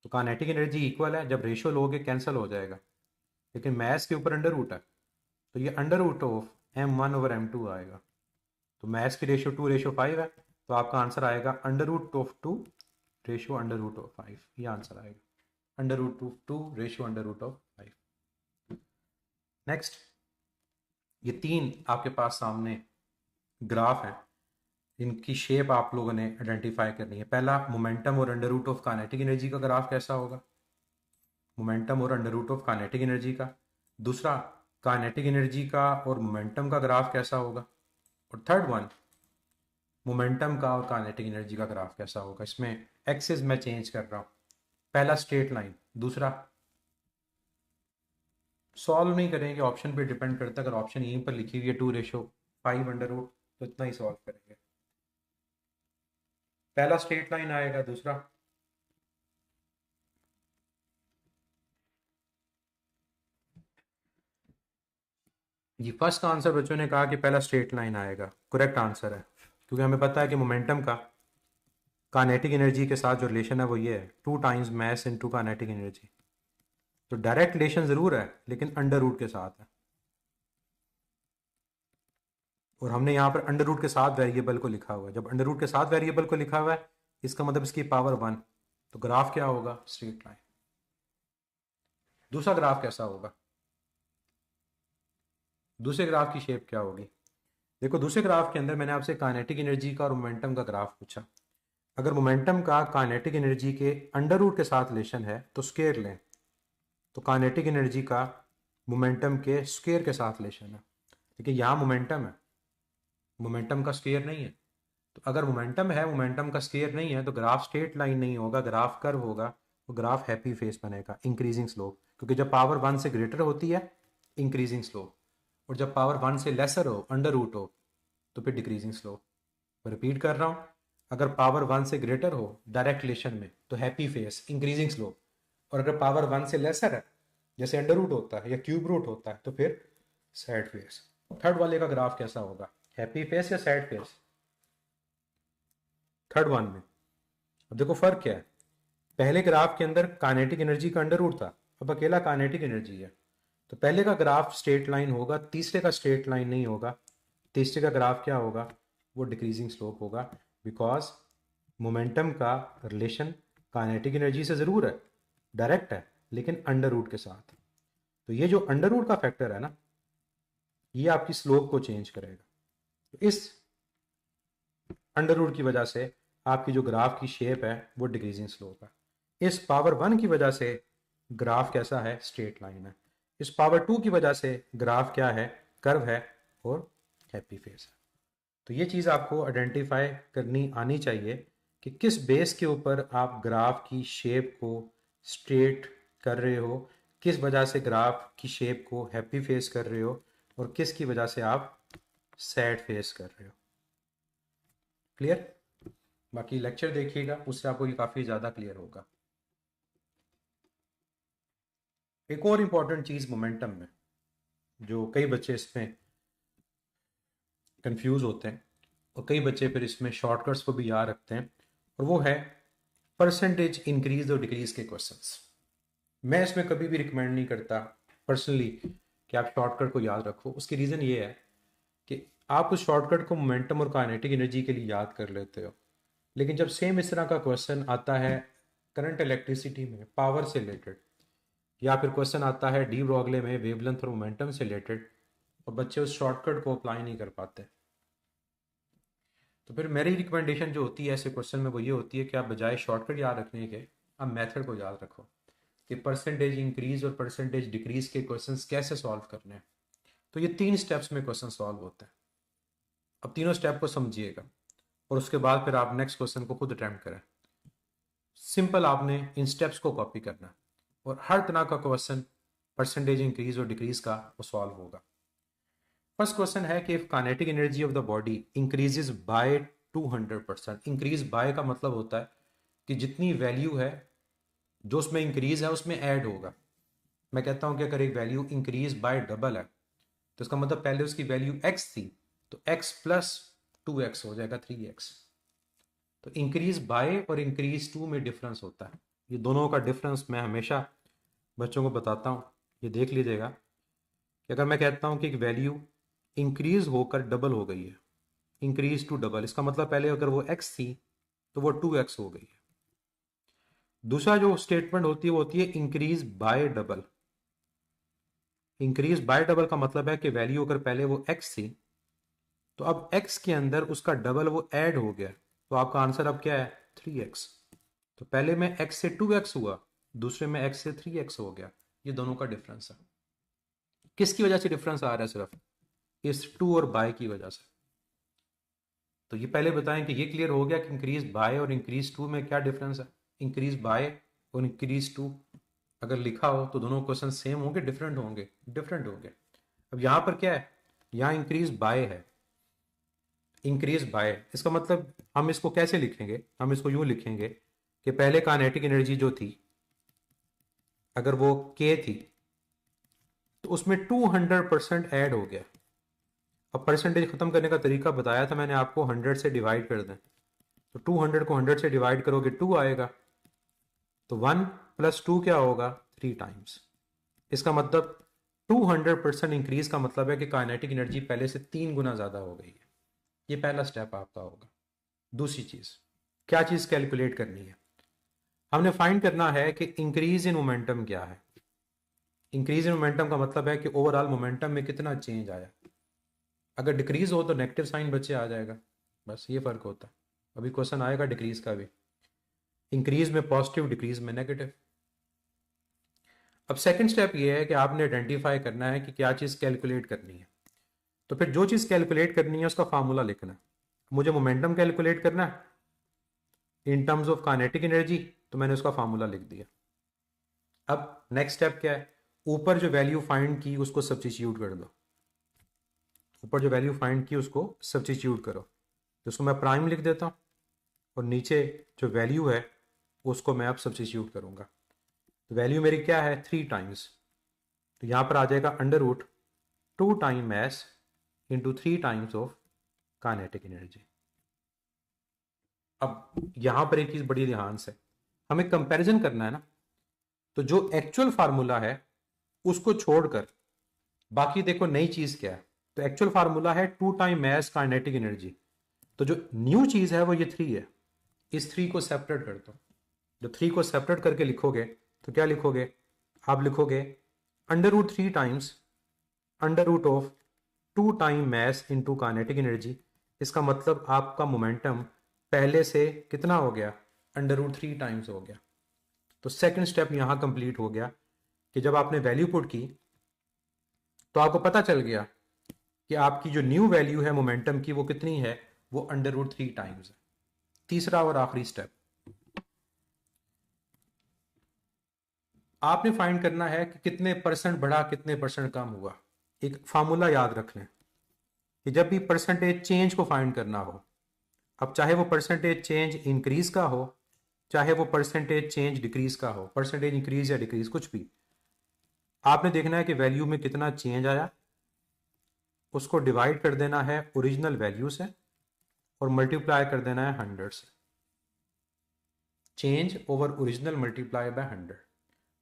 तो काइनेटिक एनर्जी इक्वल है, जब रेशो लोगे कैंसिल हो जाएगा, लेकिन मास के ऊपर अंडर रूट है तो ये अंडर रूट ऑफ m1/m2 आएगा। तो मास की रेशो 2:5 है, तो आपका आंसर आएगा under root of 2 ratio under root of 5, ये आंसर आएगा, under root of 2 ratio under root of 5। Next, ये तीन आपके पास सामने ग्राफ हैं, इनकी शेप आप लोगों ने आइडेंटिफाई करनी है। पहला, मोमेंटम और under root of kinetic energy का ग्राफ कैसा होगा, मोमेंटम और under root of kinetic energy का। दूसरा, काइनेटिक एनर्जी का और मोमेंटम का ग्राफ कैसा होगा। और थर्ड वन, मोमेंटम का और काइनेटिक एनर्जी का ग्राफ कैसा होगा। इसमें एक्सिस मैं चेंज कर रहा हूँ, पहला स्ट्रेट लाइन, दूसरा सॉल्व नहीं करेंगे, ऑप्शन पे डिपेंड करता है, अगर ऑप्शन यहीं पर लिखी हुई है 2:5 अंडर रूट तो इतना ही सॉल्व करेंगे। पहला स्ट्रेट लाइन आएगा, दूसरा जी फर्स्ट का आंसर बच्चों ने कहा कि पहला स्ट्रेट लाइन आएगा, करेक्ट आंसर है, क्योंकि हमें पता है कि मोमेंटम का काइनेटिक एनर्जी के साथ जो रिलेशन है वो ये है 2 टाइम्स मास इनटू काइनेटिक एनर्जी। तो डायरेक्ट रिलेशन जरूर है लेकिन अंडर रूट के साथ है, और हमने यहाँ पर अंडर रूट के साथ वेरिएबल को लिखा हुआ है। जब अंडर रूट के साथ वेरिएबल को लिखा हुआ है इसका मतलब इसकी पावर 1, तो ग्राफ क्या होगा, स्ट्रेट लाइन। दूसरा ग्राफ कैसा होगा, दूसरे ग्राफ की शेप क्या होगी? देखो दूसरे ग्राफ के अंदर मैंने आपसे काइनेटिक एनर्जी का और मोमेंटम का ग्राफ पूछा। अगर मोमेंटम का काइनेटिक एनर्जी के अंडर रूट के साथ रिलेशन है तो स्क्वायर लें, तो काइनेटिक एनर्जी का मोमेंटम के स्क्वायर के साथ रिलेशन है, लेकिन यहाँ मोमेंटम है, मोमेंटम का स्क्वायर नहीं है। तो अगर मोमेंटम है, मोमेंटम का स्क्वायर नहीं है, तो ग्राफ स्ट्रेट लाइन नहीं होगा, ग्राफ कर्व होगा, तो ग्राफ हैप्पी फेस बनेगा, इंक्रीजिंग स्लोप, क्योंकि जब पावर 1 से ग्रेटर होती है इंक्रीजिंग स्लोप, और जब पावर 1 से लेसर हो, अंडर रूट हो, तो फिर डिक्रीजिंग स्लोप। रिपीट कर रहा हूँ, अगर पावर 1 से ग्रेटर हो डायरेक्ट रिलेशन में तो हैप्पी फेस, इंक्रीजिंग स्लोप, और अगर पावर 1 से लेसर है जैसे अंडर रूट होता है या क्यूब रूट होता है तो फिर सैड फेस। थर्ड वाले का ग्राफ कैसा होगा, हैप्पी फेस या सैड फेस? थर्ड वन में अब देखो फर्क क्या है, पहले ग्राफ के अंदर काइनेटिक एनर्जी का अंडर रूट था, अब अकेला काइनेटिक एनर्जी है, तो पहले का ग्राफ स्ट्रेट लाइन होगा, तीसरे का स्ट्रेट लाइन नहीं होगा। तीसरे का ग्राफ क्या होगा, वो डिक्रीजिंग स्लोप होगा, बिकॉज मोमेंटम का रिलेशन काइनेटिक एनर्जी से ज़रूर है, डायरेक्ट है, लेकिन अंडर रूट के साथ। तो ये जो अंडर रूट का फैक्टर है ना, ये आपकी स्लोप को चेंज करेगा। तो इस अंडर रूट की वजह से आपकी जो ग्राफ की शेप है वो डिक्रीजिंग स्लोप है। इस पावर 1 की वजह से ग्राफ कैसा है, स्ट्रेट लाइन है। इस पावर 2 की वजह से ग्राफ क्या है, कर्व है और हैप्पी फेस है। तो ये चीज़ आपको आइडेंटिफाई करनी आनी चाहिए कि किस बेस के ऊपर आप ग्राफ की शेप को स्ट्रेट कर रहे हो, किस वजह से ग्राफ की शेप को हैप्पी फेस कर रहे हो और किसकी वजह से आप सैड फेस कर रहे हो। क्लियर? बाकी लेक्चर देखिएगा, उससे आपको ये काफ़ी ज़्यादा क्लियर होगा। एक और इम्पॉर्टेंट चीज़ मोमेंटम में जो कई बच्चे इसमें कंफ्यूज होते हैं और कई बच्चे फिर इसमें शॉर्टकट्स को भी याद रखते हैं, और वो है परसेंटेज इंक्रीज और डिक्रीज के क्वेश्चंस। मैं इसमें कभी भी रिकमेंड नहीं करता पर्सनली कि आप शॉर्टकट को याद रखो। उसकी रीज़न ये है कि आप उस शॉर्टकट को मोमेंटम और काइनेटिक एनर्जी के लिए याद कर लेते हो, लेकिन जब सेम इस तरह का क्वेश्चन आता है करंट इलेक्ट्रिसिटी में पावर से रिलेटेड, या फिर क्वेश्चन आता है डी ब्रॉगले में वेवलेंथ और मोमेंटम से रिलेटेड, और बच्चे उस शॉर्टकट को अप्लाई नहीं कर पाते, तो फिर मेरी रिकमेंडेशन जो होती है ऐसे क्वेश्चन में वो ये होती है कि आप बजाय शॉर्टकट याद रखने के आप मेथड को याद रखो कि परसेंटेज इंक्रीज और परसेंटेज डिक्रीज के क्वेश्चंस कैसे सॉल्व करने हैं। तो ये 3 स्टेप्स में क्वेश्चन सॉल्व होते हैं। अब तीनों स्टेप को समझिएगा और उसके बाद फिर आप नेक्स्ट क्वेश्चन को खुद अटेम्प्ट करें। सिंपल आपने इन स्टेप्स को कॉपी करना है और हर तरह का क्वेश्चन परसेंटेज इंक्रीज और डिक्रीज का वो सॉल्व होगा। फर्स्ट क्वेश्चन है कि if kinetic energy of the body increases by 200%। Increase by का मतलब होता है कि जितनी वैल्यू है जो उसमें इंक्रीज है उसमें ऐड होगा। मैं कहता हूं कि अगर एक वैल्यू इंक्रीज बाय डबल है तो इसका मतलब पहले उसकी वैल्यू x थी तो x प्लस 2x हो जाएगा 3x। तो इंक्रीज बाय और इंक्रीज टू में डिफरेंस होता है। ये दोनों का डिफरेंस मैं हमेशा बच्चों को बताता हूँ, ये देख लीजिएगा कि अगर मैं कहता हूँ कि एक वैल्यू इंक्रीज होकर डबल हो गई है, इंक्रीज टू डबल, इसका मतलब पहले अगर वो x थी तो वो 2x हो गई है। दूसरा जो स्टेटमेंट होती है वो होती है increase by double. Increase by double का मतलब है कि वैल्यू अगर पहले वो x थी तो अब x के अंदर उसका डबल वो ऐड हो गया, तो आपका आंसर अब क्या है 3x। तो पहले में x से 2x हुआ, दूसरे में x से 3x हो गया। ये दोनों का डिफरेंस है। किसकी वजह से डिफरेंस आ रहा है? सिर्फ इस टू और बाय की वजह से। तो ये पहले बताएं कि ये क्लियर हो गया कि इंक्रीज बाय और इंक्रीज टू में क्या डिफरेंस है। इंक्रीज बाय और इंक्रीज टू अगर लिखा हो तो दोनों क्वेश्चन सेम होंगे, डिफरेंट होंगे? डिफरेंट होंगे। अब यहां पर क्या है, यहां इंक्रीज बाय है। इंक्रीज बाय इसका मतलब हम इसको कैसे लिखेंगे? हम इसको यूं लिखेंगे कि पहले काइनेटिक एनर्जी जो थी अगर वो k थी तो उसमें 200% ऐड हो गया। अब परसेंटेज खत्म करने का तरीका बताया था मैंने आपको, 100 से डिवाइड कर दें तो 200 को 100 से डिवाइड करोगे 2 आएगा, तो 1 प्लस 2 क्या होगा 3 टाइम्स। इसका मतलब 200% इंक्रीज का मतलब है कि काइनेटिक एनर्जी पहले से 3 गुना ज्यादा हो गई है। ये पहला स्टेप आपका होगा। दूसरी चीज, क्या चीज कैलकुलेट करनी है? हमने फाइंड करना है कि इंक्रीज इन मोमेंटम क्या है। इंक्रीज इन मोमेंटम का मतलब है कि ओवरऑल मोमेंटम में कितना चेंज आया। अगर डिक्रीज हो तो नेगेटिव साइन बच्चे आ जाएगा, बस ये फर्क होता है। अभी क्वेश्चन आएगा डिक्रीज का भी, इंक्रीज में पॉजिटिव, डिक्रीज में नेगेटिव। अब सेकंड स्टेप ये है कि आपने आइडेंटिफाई करना है कि क्या चीज कैलकुलेट करनी है। तो फिर जो चीज कैलकुलेट करनी है उसका फार्मूला लिखना है। मुझे मोमेंटम कैलकुलेट करना है in terms of kinetic energy, तो मैंने उसका फार्मूला लिख दिया। अब नेक्स्ट स्टेप क्या है, ऊपर जो वैल्यू फाइंड की उसको सब्स्टिट्यूट कर दो। ऊपर जो वैल्यू फाइंड की उसको सब्स्टिट्यूट करो, तो उसको मैं प्राइम लिख देता हूँ और नीचे जो वैल्यू है उसको मैं अब सब्स्टिट्यूट करूंगा। तो वैल्यू मेरी क्या है 3 टाइम्स, तो यहां पर आ जाएगा under root 2 time S into 3 times of kinetic energy. अब यहां पर एक चीज बड़ी ध्यान से हमें कंपैरिजन करना है ना, तो जो एक्चुअल फार्मूला है उसको छोड़कर बाकी देखो नई चीज क्या है। तो एक्चुअल फार्मूला है 2 टाइम मैस काइनेटिक एनर्जी, तो जो न्यू चीज है वो ये 3 है। इस 3 को सेपरेट कर दो। जो 3 को सेपरेट करके लिखोगे तो क्या लिखोगे, आप लिखोगे under root 3 times under root of 2 time mass into kinetic energy. इसका मतलब आपका मोमेंटम पहले से कितना हो गया, √3 टाइम्स हो गया। तो सेकंड स्टेप यहाँ कंप्लीट हो गया कि जब आपने वैल्यू पुट की तो आपको पता चल गया कि आपकी जो न्यू वैल्यू है मोमेंटम की वो कितनी है, वो √3 टाइम्स है। तीसरा और आखिरी स्टेप, आपने फाइंड करना है कि कितने परसेंट बढ़ा कितने परसेंट कम हुआ। एक फार्मूला याद रख लें कि जब भी परसेंटेज चेंज को फाइंड करना हो, अब चाहे वो परसेंटेज चेंज इंक्रीज का हो, चाहे वो परसेंटेज चेंज डिक्रीज का हो, परसेंटेज इंक्रीज या डिक्रीज कुछ भी, आपने देखना है कि वैल्यू में कितना चेंज आया, उसको डिवाइड कर देना है ओरिजिनल वैल्यू से और मल्टीप्लाई कर देना है 100 से। Change over original multiply by 100।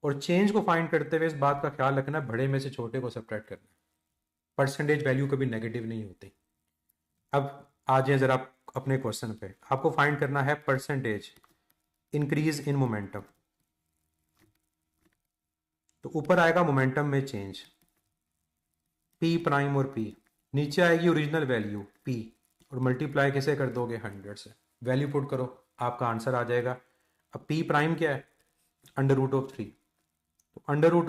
और चेंज को फाइंड करते हुए इस बात का ख्याल रखना है बड़े में से छोटे को सब्ट्रैक्ट करना है। परसेंटेज वैल्यू कभी नेगेटिव नहीं होती। अब आ जाए जरा अपने क्वेश्चन पे। आपको फाइंड करना है परसेंटेज इंक्रीज इन मोमेंटम। तो ऊपर आएगा मोमेंटम में चेंज पी प्राइम और पी, नीचे आएगी ओरिजिनल वैल्यू पी और मल्टीप्लाई कैसे कर दोगे 100 से। वैल्यू पुट करो, आपका आंसर आ जाएगा। अब पी प्राइम क्या है, √3। तो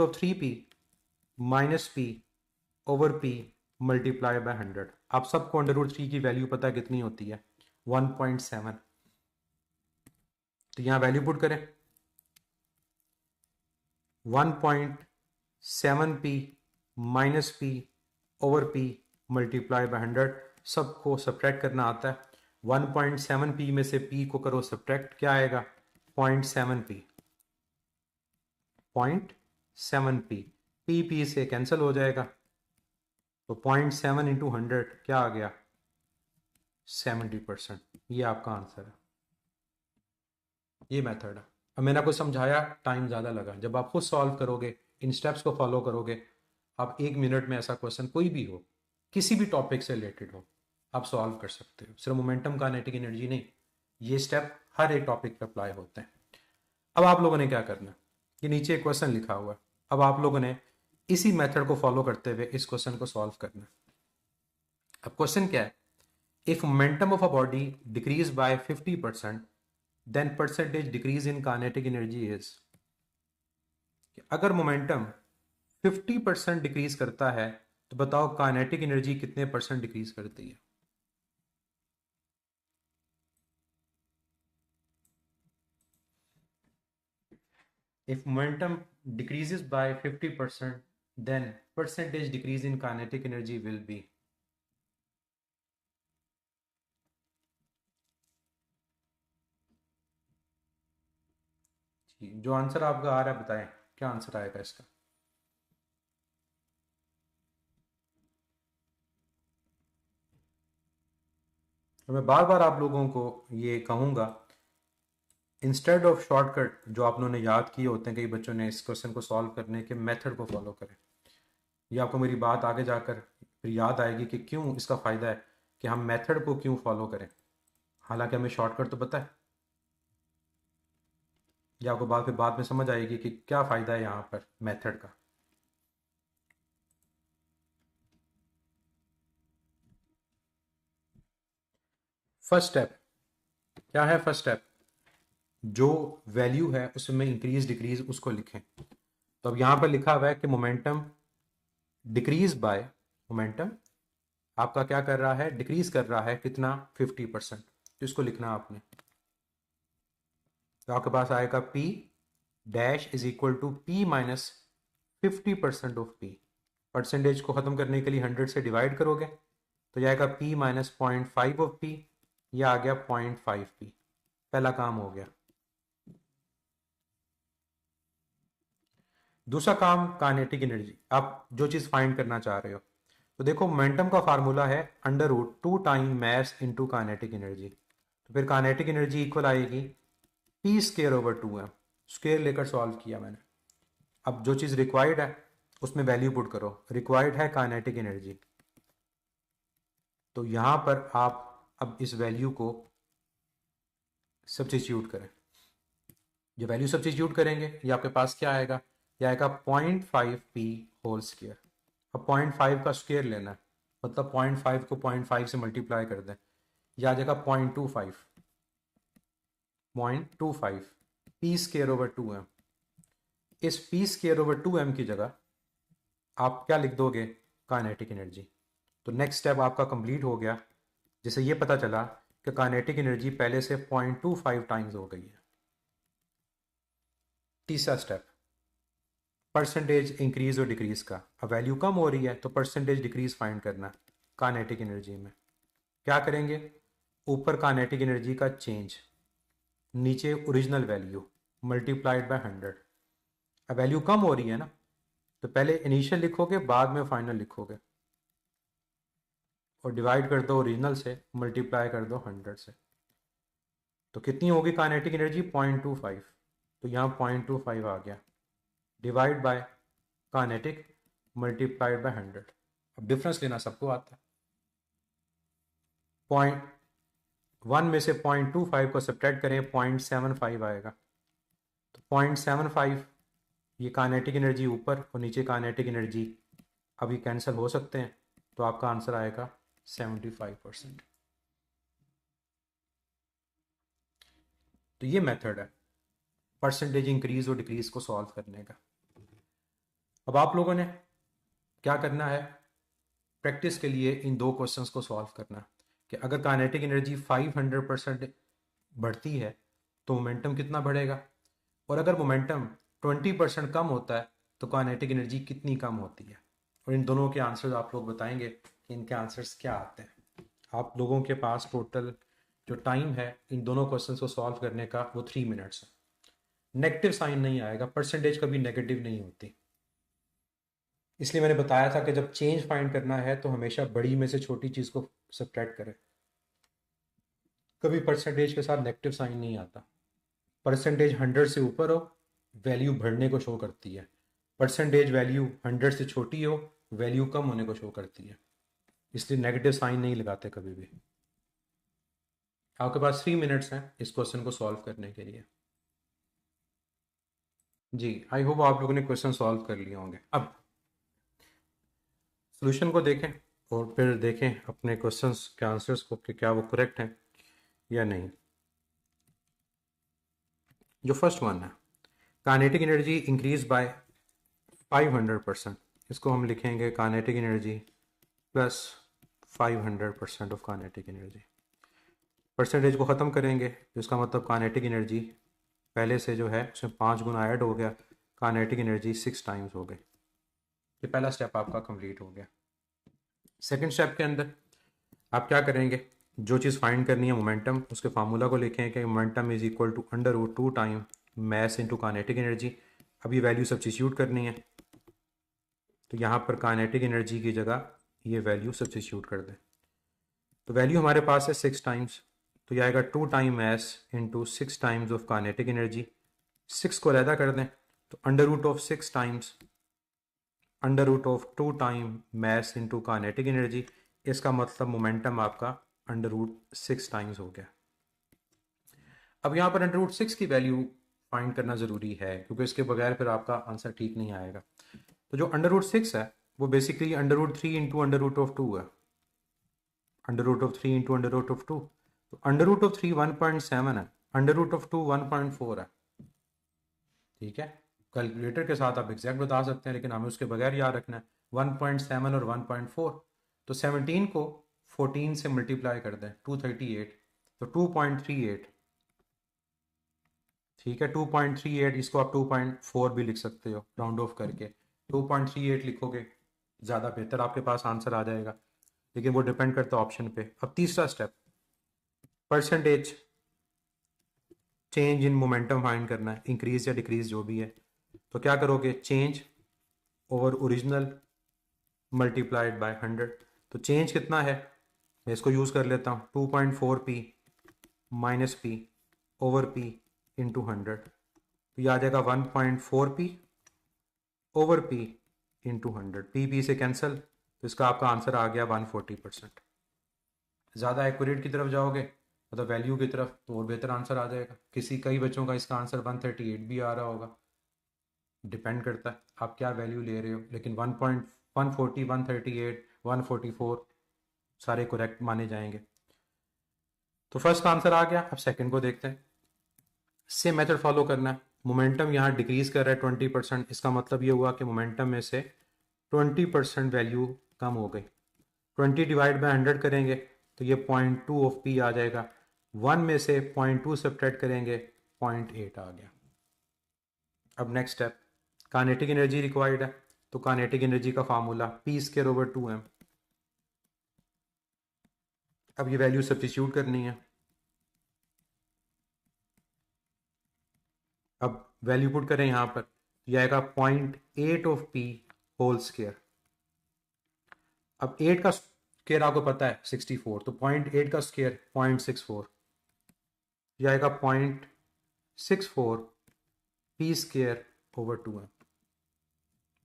√3p minus P over P multiply by 100। आप सबको √3 की वैल्यू पता है कितनी होती है, 1.7। तो यहां वैल्यू पुट करें 1.7p minus P over P multiply by 100। सबको सब्ट्रैक्ट करना आता है। 1.7p में से p को करो सब्ट्रैक्ट, क्या आएगा 0.7p। 0.7p, p से कैंसिल हो जाएगा। तो 0.7 इंटू 100 क्या आ गया 70%। ये आपका आंसर है। ये मेथड है। अब मैंने आपको समझाया, टाइम ज़्यादा लगा। जब आप खुद सॉल्व करोगे, इन स्टेप्स को फॉलो करोगे, आप 1 मिनट में ऐसा क्वेश्चन कोई भी हो, किसी भी टॉपिक से रिलेटेड हो, आप सॉल्व कर सकते हो। सिर्फ मोमेंटम काइनेटिक एनर्जी नहीं, ये स्टेप हर एक टॉपिक पर अप्लाई होते हैं। अब आप लोगों ने क्या करना है, ये नीचे एक क्वेश्चन लिखा हुआ है। अब आप लोगों ने इसी मेथड को फॉलो करते हुए इस क्वेश्चन को सॉल्व करना है। अब क्वेश्चन क्या है, if momentum of a body decrease by 50% then percentage decrease in kinetic energy is. अगर मोमेंटम 50% डिक्रीज करता है तो बताओ काइनेटिक एनर्जी कितने परसेंट डिक्रीज करती है। If momentum decreases by 50%, then percentage decrease in kinetic energy will be। जो आंसर आपका आ रहा है बताएं, क्या आंसर आएगा इसका। तो मैं बार बार आप लोगों को ये कहूँगा, इंस्टेड ऑफ शॉर्टकट जो आप लोगों ने याद किए होते हैं, कई बच्चों ने इस क्वेश्चन को सॉल्व करने के मेथड को फॉलो करें। ये आपको मेरी बात आगे जाकर फिर याद आएगी कि क्यों इसका फ़ायदा है कि हम मेथड को क्यों फॉलो करें, हालांकि हमें शॉर्टकट तो पता है। ये आपको बाद में समझ आएगी कि क्या फ़ायदा है यहाँ पर मेथड का। फर्स्ट स्टेप क्या है, फर्स्ट स्टेप जो वैल्यू है उसमें इंक्रीज डिक्रीज उसको लिखें। तो अब यहाँ पर लिखा हुआ है कि मोमेंटम डिक्रीज बाय, मोमेंटम आपका क्या कर रहा है, डिक्रीज कर रहा है कितना 50%। तो इसको लिखना आपने। तो आपके पास आएगा P dash is equal to P minus 50% of P। Percentage को ख़त्म करने के लिए 100 से डिवाइड करोगे तो जाएगा P माइनस 0.5 ऑफ P, यह आ गया 0.5P। पहला काम हो गया। दूसरा काम काइनेटिक एनर्जी। आप जो चीज़ फाइंड करना चाह रहे हो, तो देखो मोमेंटम का फार्मूला है √2 time mass into kinetic energy. तो फिर काइनेटिक एनर्जी इक्वल आएगी P square over 2m। Square लेकर सॉल्व किया मैंने। अब जो चीज़ रिक्वायर्ड है उसमें वैल्यू पुट करो। रिक्वायर्ड है काइनेटिक एनर्जी, तो यहां पर आप अब इस वैल्यू को सब्स्टिट्यूट करें। जो वैल्यू सब्स्टिट्यूट करेंगे ये आपके पास क्या आएगा, ये आएगा 0.5p होल स्क्वायर। अब 0.5 का स्क्वायर लेना है, मतलब 0.5 को 0.5 से मल्टीप्लाई कर दें, यह आ जाएगा 0.25। 0.25 पी स्केयर ओवर 2m। इस पी स्केयर ओवर 2m की जगह आप क्या लिख दोगे? Kinetic energy. तो नेक्स्ट स्टेप आपका कंप्लीट हो गया, जिससे ये पता चला कि काइनेटिक एनर्जी पहले से 0.25 टाइम्स हो गई है। तीसरा स्टेप, परसेंटेज इंक्रीज और डिक्रीज का। अब वैल्यू कम हो रही है तो परसेंटेज डिक्रीज फाइंड करना काइनेटिक एनर्जी में। क्या करेंगे? ऊपर काइनेटिक एनर्जी का चेंज, नीचे ओरिजिनल वैल्यू मल्टीप्लाइड बाय 100। अब वैल्यू कम हो रही है ना, तो पहले इनिशियल लिखोगे, बाद में फाइनल लिखोगे, और डिवाइड कर दो ओरिजिनल से, मल्टीप्लाई कर दो 100 से। तो कितनी होगी काइनेटिक एनर्जी? 0.25। तो यहाँ 0.25 आ गया, divide by kinetic multiplied by 100। अब डिफरेंस लेना सबको आता है। 0.1 में से 0.25 को सब्ट्रैक्ट करें, 0.75 आएगा। तो 0.75 ये काइनेटिक एनर्जी ऊपर और नीचे काइनेटिक एनर्जी अभी कैंसिल हो सकते हैं, तो आपका आंसर आएगा 75%। तो ये मेथड है परसेंटेज इंक्रीज और डिक्रीज को सॉल्व करने का। अब आप लोगों ने क्या करना है? प्रैक्टिस के लिए इन दो क्वेश्चंस को सॉल्व करना कि अगर काइनेटिक एनर्जी 500% बढ़ती है तो मोमेंटम कितना बढ़ेगा, और अगर मोमेंटम 20% कम होता है तो काइनेटिक एनर्जी कितनी कम होती है। और इन दोनों के आंसर्स आप लोग बताएंगे कि इनके आंसर्स क्या आते हैं। आप लोगों के पास टोटल जो टाइम है इन दोनों क्वेश्चंस को सॉल्व करने का वो 3 मिनट्स है। नेगेटिव साइन नहीं आएगा, परसेंटेज कभी नेगेटिव नहीं होती। इसलिए मैंने बताया था कि जब चेंज फाइंड करना है तो हमेशा बड़ी में से छोटी चीज़ को सब्ट्रैक्ट करें, कभी परसेंटेज के साथ नेगेटिव साइन नहीं आता। परसेंटेज 100 से ऊपर हो, वैल्यू बढ़ने को शो करती है। परसेंटेज वैल्यू 100 से छोटी हो, वैल्यू कम होने को शो करती है। इसलिए नेगेटिव साइन नहीं लगाते कभी भी। आपके पास 3 मिनट्स हैं इस क्वेश्चन को सॉल्व करने के लिए। जी, आई होप आप लोगों ने क्वेश्चन सॉल्व कर लिए होंगे। अब सॉल्यूशन को देखें और फिर देखें अपने क्वेश्चंस के आंसर्स को कि क्या वो करेक्ट हैं या नहीं। जो फर्स्ट वन है, काइनेटिक एनर्जी इंक्रीज बाय 500%, इसको हम लिखेंगे kinetic energy plus 500% of kinetic energy. Percentage को ख़त्म करेंगे तो इसका मतलब काइनेटिक एनर्जी पहले से जो है उसमें 5 गुना ऐड हो गया, काइनेटिक एनर्जी 6 टाइम्स हो गई। ये पहला स्टेप आपका कंप्लीट हो गया। सेकंड स्टेप के अंदर आप क्या करेंगे? जो चीज़ फाइंड करनी है मोमेंटम, उसके फार्मूला को लिखें कि momentum is equal to √2 time mass into kinetic energy. अभी वैल्यू सब्स्टिट्यूट करनी है, तो यहाँ पर काइनेटिक एनर्जी की जगह ये वैल्यू सब्स्टिट्यूट कर दें। तो वैल्यू हमारे पास है 6 टाइम्स, तो यह आएगा 2 time mass into 6 times of kinetic energy. 6 को अलहदा कर दें तो √6 times √2 time mass into kinetic energy. इसका मतलब मोमेंटम आपका √6 टाइम्स हो गया। अब यहाँ पर √6 की वैल्यू फाइंड करना ज़रूरी है, क्योंकि इसके बगैर फिर आपका आंसर ठीक नहीं आएगा। तो जो √6 है वो बेसिकली √3 इंटू √2 है। √3 इंटू √2, तो √3 1.7 है, √2 1.4 है। ठीक है, कैलकुलेटर के साथ आप एग्जैक्ट बता सकते हैं, लेकिन हमें उसके बगैर याद रखना है 1.7 और 1.4। तो 17 को 14 से मल्टीप्लाई कर दें, 238, तो 2.38। ठीक है, 2.38, इसको आप 2.4 भी लिख सकते हो राउंड ऑफ करके। 2.38 लिखोगे ज़्यादा बेहतर, आपके पास आंसर आ जाएगा, लेकिन वो डिपेंड करता है ऑप्शन पे। अब तीसरा step, percentage change in momentum find करना है, इंक्रीज या डिक्रीज जो भी है। तो क्या करोगे? Change over original multiplied by 100। तो चेंज कितना है, मैं इसको यूज़ कर लेता हूँ, 2.4p minus p over p into 100। तो ये आ जाएगा 1.4p over p into 100। p से कैंसिल, तो इसका आपका आंसर आ गया 140%। ज़्यादा एक्यूरेट की तरफ जाओगे मतलब वैल्यू की तरफ, तो और बेहतर आंसर आ जाएगा। कई बच्चों का इसका आंसर 138 भी आ रहा होगा, डिपेंड करता है आप क्या वैल्यू ले रहे हो। लेकिन 1.140, 138, 144 सारे करेक्ट माने जाएंगे। तो फर्स्ट का आंसर आ गया। अब सेकंड को देखते हैं। सेम मेथड फॉलो करना है। मोमेंटम यहाँ डिक्रीज कर रहा है 20%, इसका मतलब ये हुआ कि मोमेंटम में से 20% वैल्यू कम हो गई। 20 डिवाइड बाई 100 करेंगे तो ये 0.2 ऑफ पी आ जाएगा। 1 में से 0.2 सब्ट्रैक्ट करेंगे 0.8 आ गया। अब next step, kinetic energy required है, तो काइनेटिक एनर्जी का फार्मूला P²/2m। अब ये वैल्यू सब्स्टिट्यूट करनी है। अब वैल्यू पुट करें यहाँ पर, यह आएगा 0.8 ऑफ पी होल स्क्वायर। अब 8 का स्क्वायर आपको पता है 64, तो 0.8 का स्क्वायर 0.64, यह आएगा 0.64 P square over 2m।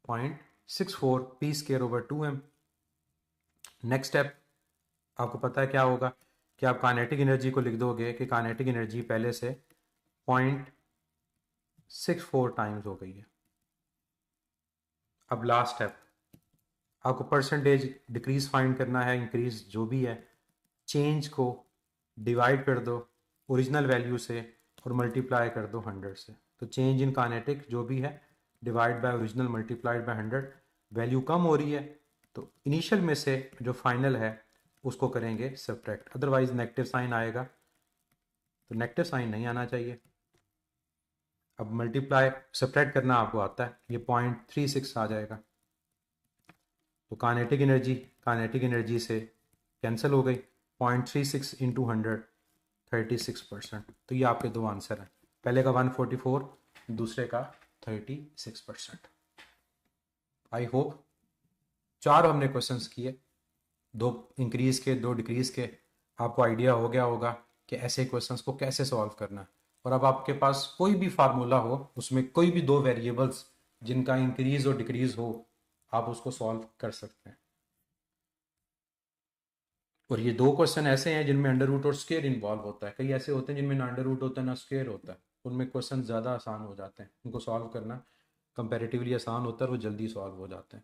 0.64 P square over 2m। Next step आपको पता है क्या होगा कि आप काइनेटिक एनर्जी को लिख दोगे कि काइनेटिक एनर्जी पहले से 0.64 टाइम्स हो गई है। अब लास्ट स्टेप, आपको परसेंटेज डिक्रीज फाइंड करना है, इंक्रीज जो भी है, चेंज को डिवाइड कर दो ओरिजिनल वैल्यू से और मल्टीप्लाई कर दो 100 से। तो चेंज इन काइनेटिक जो भी है divide by original multiplied by 100। Value कम हो रही है तो इनिशियल में से जो फाइनल है उसको करेंगे सब्ट्रैक्ट, अदरवाइज नेगेटिव साइन आएगा, तो नेगेटिव साइन नहीं आना चाहिए। अब मल्टीप्लाई सब्ट्रैक्ट करना आपको आता है, ये 0.36 आ जाएगा। तो काइनेटिक एनर्जी से कैंसिल हो गई। 0.36 इंटू 100 36%। तो ये आपके दो आंसर हैं, पहले का 144, दूसरे का 36%। आई होप 4 हमने क्वेश्चंस किए, 2 इंक्रीज के 2 डिक्रीज के, आपको आइडिया हो गया होगा कि ऐसे क्वेश्चंस को कैसे सॉल्व करना है। और अब आपके पास कोई भी फार्मूला हो, उसमें कोई भी 2 वेरिएबल्स जिनका इंक्रीज और डिक्रीज हो, आप उसको सॉल्व कर सकते हैं। और ये 2 क्वेश्चन ऐसे हैं जिनमें अंडर रूट और स्क्वायर इन्वॉल्व होता है, कई ऐसे होते हैं जिनमें ना अंडर रूट होता है ना स्क्वायर होता है, उनमें क्वेश्चन ज़्यादा आसान हो जाते हैं, उनको सॉल्व करना कंपैरेटिवली आसान होता है और वो जल्दी सॉल्व हो जाते हैं।